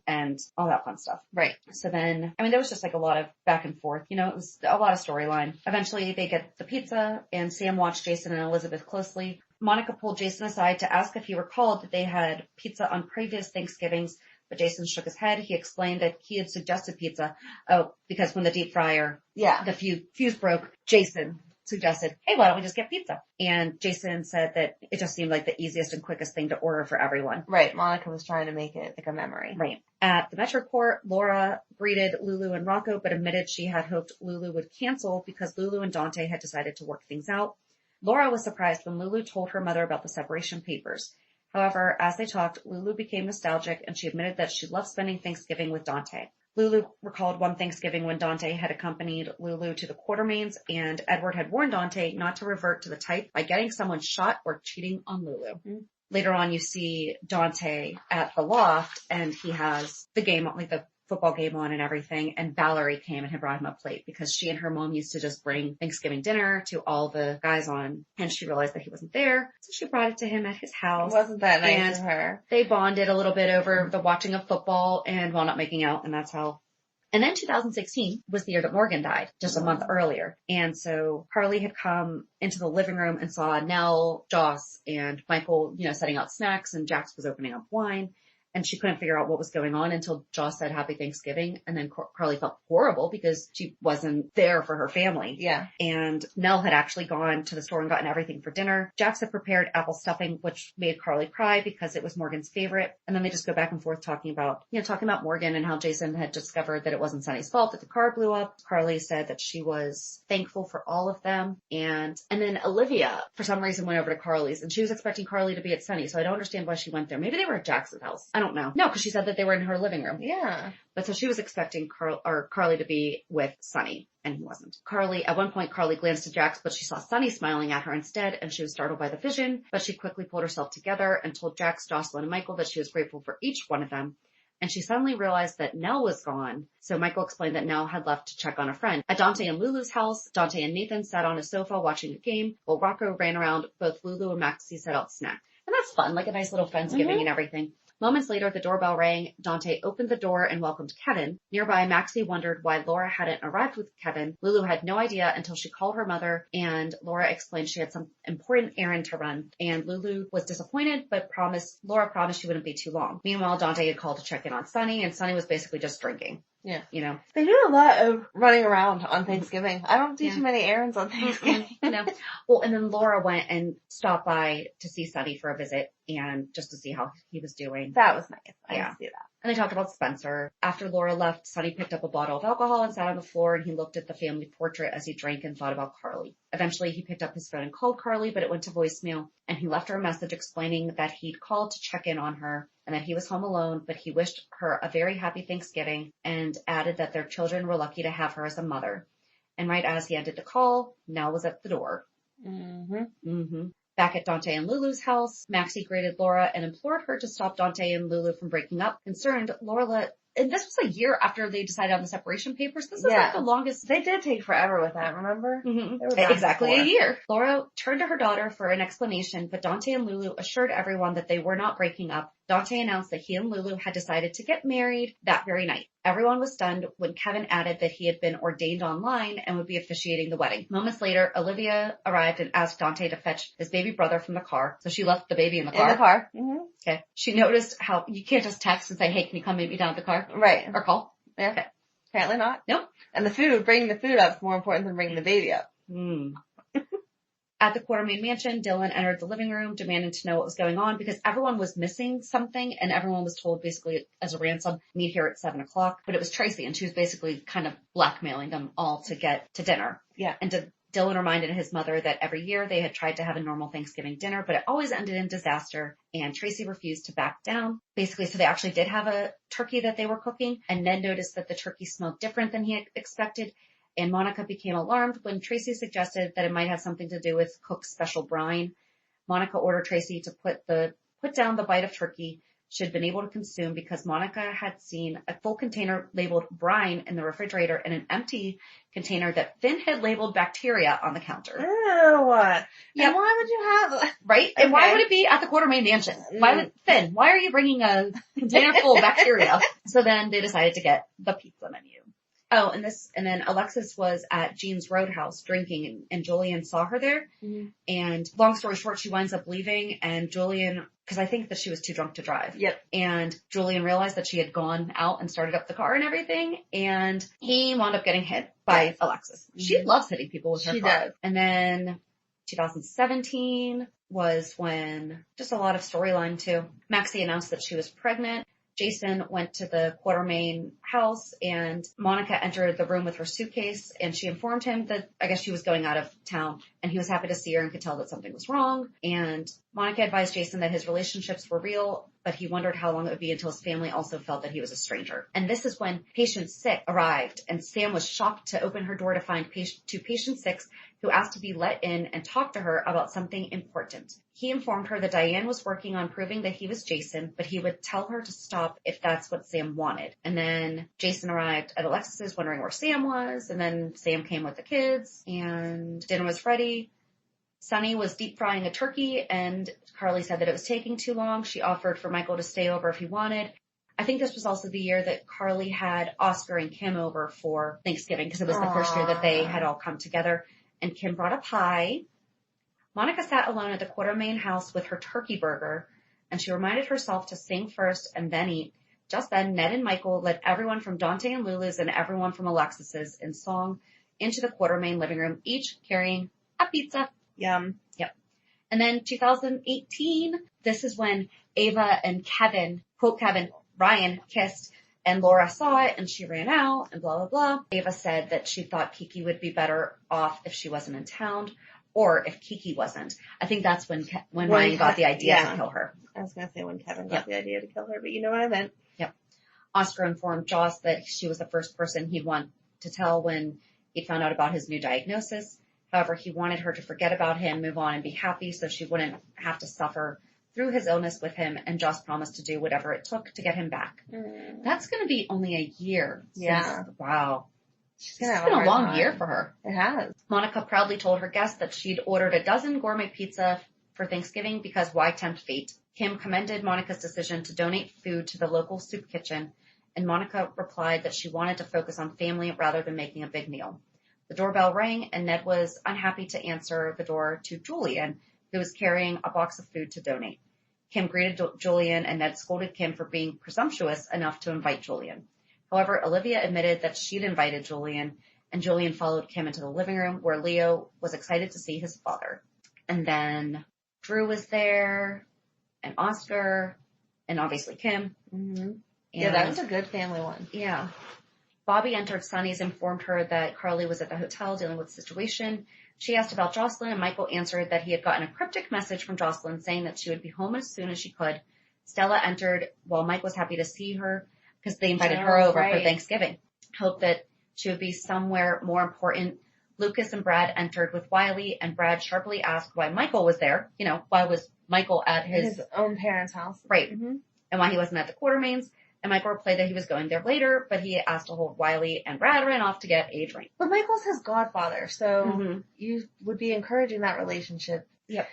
and all that fun stuff. Right. So then, I mean, there was just like a lot of back and forth, you know, it was a lot of storyline. Eventually they get the pizza and Sam watched Jason and Elizabeth closely. Monica pulled Jason aside to ask if he recalled that they had pizza on previous Thanksgivings, but Jason shook his head. He explained that he had suggested pizza. Oh, because when the deep fryer, the fuse broke, Jason suggested, hey, why don't we just get pizza? And Jason said that it just seemed like the easiest and quickest thing to order for everyone. Right. Monica was trying to make it like a memory. Right. At the Metro Court, Laura greeted Lulu and Rocco, but admitted she had hoped Lulu would cancel because Lulu and Dante had decided to work things out. Laura was surprised when Lulu told her mother about the separation papers. However, as they talked, Lulu became nostalgic and she admitted that she loved spending Thanksgiving with Dante. Lulu recalled one Thanksgiving when Dante had accompanied Lulu to the Quartermains and Edward had warned Dante not to revert to the type by getting someone shot or cheating on Lulu. Mm-hmm. Later on, you see Dante at the loft and he has the game, like the football game on and everything, and Valerie came and had brought him a plate because she and her mom used to just bring Thanksgiving dinner to all the guys on, and she realized that he wasn't there, so she brought it to him at his house. Wasn't that nice of her? They bonded a little bit over the watching of football and while not making out, and that's how. And then 2016 was the year that Morgan died, just a month earlier. And so Carly had come into the living room and saw Nell, Joss, and Michael, you know, setting out snacks, and Jax was opening up wine. And she couldn't figure out what was going on until Joss said Happy Thanksgiving. And then Carly felt horrible because she wasn't there for her family. Yeah. And Nell had actually gone to the store and gotten everything for dinner. Jax had prepared apple stuffing, which made Carly cry because it was Morgan's favorite. And then they just go back and forth talking about Morgan and how Jason had discovered that it wasn't Sunny's fault that the car blew up. Carly said that she was thankful for all of them. And then Olivia, for some reason, went over to Carly's and she was expecting Carly to be at Sunny. So I don't understand why she went there. Maybe they were at Jax's house. I don't know. No, because she said that they were in her living room. Yeah. But so she was expecting Carly to be with Sunny, and he wasn't. At one point, Carly glanced at Jax, but she saw Sunny smiling at her instead, and she was startled by the vision, but she quickly pulled herself together and told Jax, Jocelyn, and Michael that she was grateful for each one of them. And she suddenly realized that Nell was gone. So Michael explained that Nell had left to check on a friend. At Dante and Lulu's house, Dante and Nathan sat on a sofa watching a game, while Rocco ran around. Both Lulu and Maxie set out snacks. And that's fun, like a nice little Friendsgiving and everything. Moments later, the doorbell rang. Dante opened the door and welcomed Kevin. Nearby, Maxie wondered why Laura hadn't arrived with Kevin. Lulu had no idea until she called her mother, and Laura explained she had some important errand to run. And Lulu was disappointed, but Laura promised she wouldn't be too long. Meanwhile, Dante had called to check in on Sunny, and Sunny was basically just drinking. Yeah. You know. They do a lot of running around on Thanksgiving. I don't do too many errands on Thanksgiving. No. Well, and then Laura went and stopped by to see Sunny for a visit and just to see how he was doing. That was nice. I didn't see that. And they talked about Spencer. After Laura left, Sunny picked up a bottle of alcohol and sat on the floor, and he looked at the family portrait as he drank and thought about Carly. Eventually, he picked up his phone and called Carly, but it went to voicemail, and he left her a message explaining that he'd called to check in on her and that he was home alone, but he wished her a very happy Thanksgiving and added that their children were lucky to have her as a mother. And right as he ended the call, Nell was at the door. Back at Dante and Lulu's house, Maxie greeted Laura and implored her to stop Dante and Lulu from breaking up. Concerned, Laura and this was a year after they decided on the separation papers. This is like the longest. They did take forever with that, remember? Exactly a year. Laura turned to her daughter for an explanation, but Dante and Lulu assured everyone that they were not breaking up. Dante announced that he and Lulu had decided to get married that very night. Everyone was stunned when Kevin added that he had been ordained online and would be officiating the wedding. Moments later, Olivia arrived and asked Dante to fetch his baby brother from the car. So she left the baby in the car. In the car. Okay. She noticed how you can't just text and say, hey, can you come meet me down at the car? Right. Or call. Yeah. Okay. Apparently not. Nope. And bringing the food up is more important than bringing the baby up. At the Quartermain mansion, Dylan entered the living room demanding to know what was going on because everyone was missing something and everyone was told basically as a ransom, meet here at 7:00. But it was Tracy and she was basically kind of blackmailing them all to get to dinner. Yeah. And Dylan reminded his mother that every year they had tried to have a normal Thanksgiving dinner, but it always ended in disaster. And Tracy refused to back down. Basically, so they actually did have a turkey that they were cooking. And Ned noticed that the turkey smelled different than he had expected. And Monica became alarmed when Tracy suggested that it might have something to do with Cook's special brine. Monica ordered Tracy to put down the bite of turkey she had been able to consume because Monica had seen a full container labeled brine in the refrigerator and an empty container that Finn had labeled bacteria on the counter. Ew. Yep. And why would you have... Right? And why would it be at the Quartermain Mansion? Finn, why are you bringing a container full of bacteria? So then they decided to get the pizza menu. Oh, and then Alexis was at Jean's Roadhouse drinking, and Julian saw her there. Mm-hmm. And long story short, she winds up leaving, and Julian, because I think that she was too drunk to drive. Yep. And Julian realized that she had gone out and started up the car and everything, and he wound up getting hit by Alexis. Mm-hmm. She loves hitting people with her car. Does. And then 2017 was when just a lot of storyline too. Maxie announced that she was pregnant. Jason went to the Quartermain house and Monica entered the room with her suitcase and she informed him that I guess she was going out of town and he was happy to see her and could tell that something was wrong. And Monica advised Jason that his relationships were real, but he wondered how long it would be until his family also felt that he was a stranger. And this is when patient 6 arrived and Sam was shocked to open her door to find patient 6 who asked to be let in and talk to her about something important. He informed her that Diane was working on proving that he was Jason, but he would tell her to stop if that's what Sam wanted. And then Jason arrived at Alexis's wondering where Sam was, and then Sam came with the kids, and dinner was ready. Sunny was deep frying a turkey, and Carly said that it was taking too long. She offered for Michael to stay over if he wanted. I think this was also the year that Carly had Oscar and Kim over for Thanksgiving, because it was the first year that they had all come together. And Kim brought a pie. Monica sat alone at the Quartermain house with her turkey burger, and she reminded herself to sing first and then eat. Just then, Ned and Michael led everyone from Dante and Lulu's and everyone from Alexis's in song into the Quartermain living room, each carrying a pizza. Yum. Yep. And then 2018, this is when Ava and Kevin, quote Kevin, Ryan kissed. And Laura saw it and she ran out and blah, blah, blah. Ava said that she thought Kiki would be better off if she wasn't in town or if Kiki wasn't. I think that's when Ryan got the idea to kill her. I was going to say when Kevin got the idea to kill her, but you know what I meant. Yep. Oscar informed Joss that she was the first person he'd want to tell when he'd found out about his new diagnosis. However, he wanted her to forget about him, move on, and be happy so she wouldn't have to suffer through his illness with him, and Joss promised to do whatever it took to get him back. That's going to be only a year. Wow. It's been a long year for her. It has. Monica proudly told her guests that she'd ordered a dozen gourmet pizza for Thanksgiving because why tempt fate? Kim commended Monica's decision to donate food to the local soup kitchen, and Monica replied that she wanted to focus on family rather than making a big meal. The doorbell rang, and Ned was unhappy to answer the door to Julian, who was carrying a box of food to donate. Kim greeted Julian, and Ned scolded Kim for being presumptuous enough to invite Julian. However, Olivia admitted that she'd invited Julian, and Julian followed Kim into the living room where Leo was excited to see his father. And then Drew was there, and Oscar, and obviously Kim. Mm-hmm. Yeah, that was a good family one. Yeah. Bobby entered Sunny's, informed her that Carly was at the hotel dealing with the situation. She asked about Jocelyn, and Michael answered that he had gotten a cryptic message from Jocelyn saying that she would be home as soon as she could. Stella entered while Mike was happy to see her because they invited her over for Thanksgiving. Hoped that she would be somewhere more important. Lucas and Brad entered with Wiley, and Brad sharply asked why Michael was there. You know, why was Michael at his own parents' house? Right. Mm-hmm. And why he wasn't at the Quartermains. And Michael replied that he was going there later, but he asked to hold Wiley, and Brad ran off to get a drink. But Michael's his godfather, so you would be encouraging that relationship. Yep.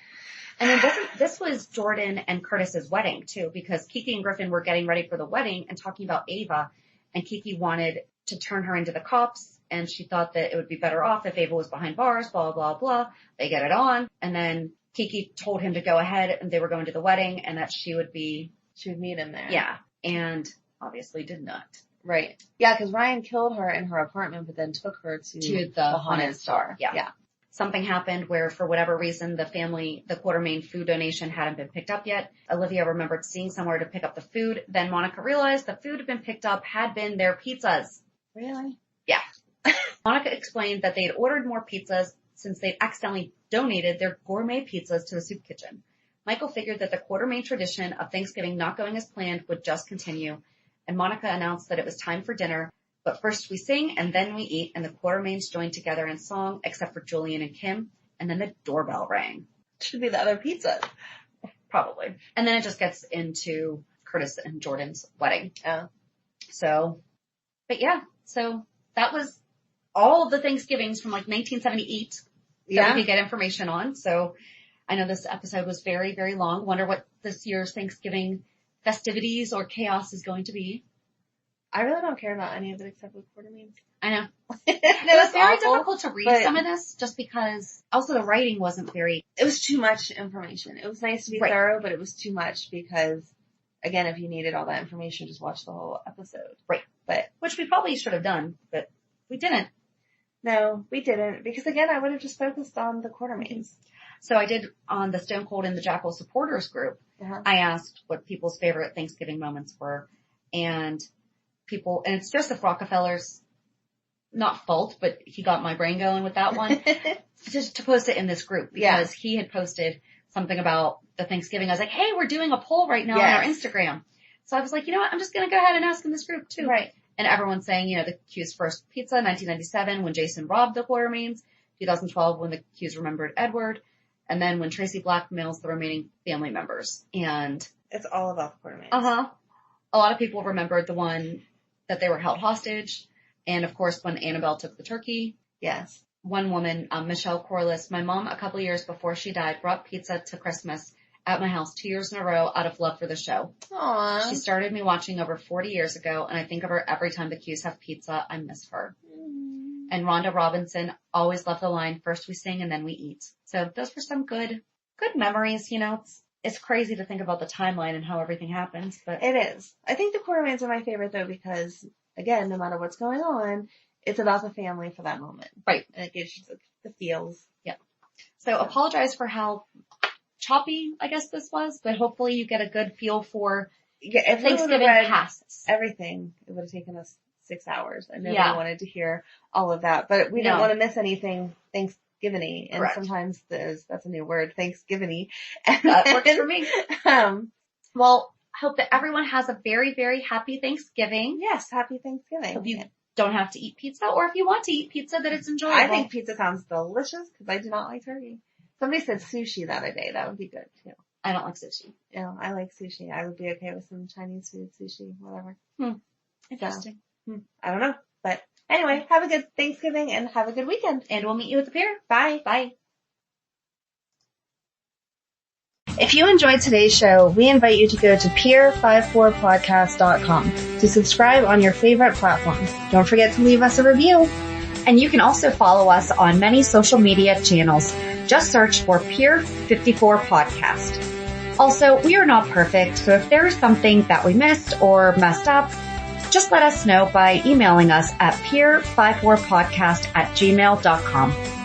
And then this was Jordan and Curtis's wedding, too, because Kiki and Griffin were getting ready for the wedding and talking about Ava, and Kiki wanted to turn her into the cops, and she thought that it would be better off if Ava was behind bars, blah, blah, blah. They get it on, and then Kiki told him to go ahead, and they were going to the wedding, and that she would meet him there. Yeah. And obviously did not. Right. Yeah, because Ryan killed her in her apartment, but then took her to the Haunted Star. Yeah. Something happened where, for whatever reason, the Quartermain food donation hadn't been picked up yet. Olivia remembered seeing somewhere to pick up the food. Then Monica realized the food had been picked up had been their pizzas. Really? Yeah. Monica explained that they had ordered more pizzas since they'd accidentally donated their gourmet pizzas to the soup kitchen. Michael figured that the Quartermain tradition of Thanksgiving not going as planned would just continue, and Monica announced that it was time for dinner. But first we sing and then we eat, and the Quartermaines join together in song, except for Julian and Kim. And then the doorbell rang. Should be the other pizza. Probably. And then it just gets into Curtis and Jordan's wedding. Oh. So, but yeah, so that was all of the Thanksgivings from like 1978 that we could get information on. So I know this episode was very, very long. Wonder what this year's Thanksgiving festivities or chaos is going to be. I really don't care about any of it except with Quartermaines. I know. It It was very difficult to read some of this just because also the writing wasn't very... It was too much information. It was nice to be thorough, but it was too much because, again, if you needed all that information, just watch the whole episode. Right. But which we probably should have done, but we didn't. No, we didn't. Because, again, I would have just focused on the Quartermaines. So I did on the Stone Cold and the Jackal supporters group. I asked what people's favorite Thanksgiving moments were, and it's Joseph Rockefeller's not fault, but he got my brain going with that one, just to post it in this group because he had posted something about the Thanksgiving. I was like, hey, we're doing a poll right now on our Instagram. So I was like, you know what? I'm just going to go ahead and ask in this group too. Right. And everyone's saying, the Q's first pizza, 1997, when Jason robbed the Quartermaines, 2012, when the Q's remembered Edward, and then when Tracy blackmails the remaining family members. And it's all about the Quartermaines. A lot of people remembered the one that they were held hostage. And of course, when Annabelle took the turkey. Yes. One woman, Michelle Corliss, my mom, a couple years before she died, brought pizza to Christmas at my house 2 years in a row out of love for the show. Aww. She started me watching over 40 years ago, and I think of her every time the Q's have pizza. I miss her. And Rhonda Robinson always loved the line, first we sing and then we eat. So those were some good memories, It's crazy to think about the timeline and how everything happens, but it is. I think the Quartermaines are my favorite though because, again, no matter what's going on, it's about the family for that moment. Right. And it gives you the feels. Yeah. So apologize for how choppy, I guess this was, but hopefully you get a good feel for if Thanksgiving passes. Everything, it would have taken us 6 hours and nobody wanted to hear all of that, but we didn't want to miss anything Thanksgiving-y. And sometimes that's a new word, Thanksgiving-y. That works for me. Well, hope that everyone has a very, very happy Thanksgiving. Yes, happy Thanksgiving. Hope you don't have to eat pizza, or if you want to eat pizza, that it's enjoyable. I think pizza sounds delicious because I do not like turkey. Somebody said sushi the other day. That would be good too. I don't like sushi. No, I like sushi. I would be okay with some Chinese food, sushi, whatever. Interesting. So, I don't know. But anyway, have a good Thanksgiving and have a good weekend. And we'll meet you at the pier. Bye. Bye. If you enjoyed today's show, we invite you to go to peer54podcast.com to subscribe on your favorite platforms. Don't forget to leave us a review. And you can also follow us on many social media channels. Just search for Peer 54 Podcast. Also, we are not perfect, so if there is something that we missed or messed up, just let us know by emailing us at peer54podcast@gmail.com.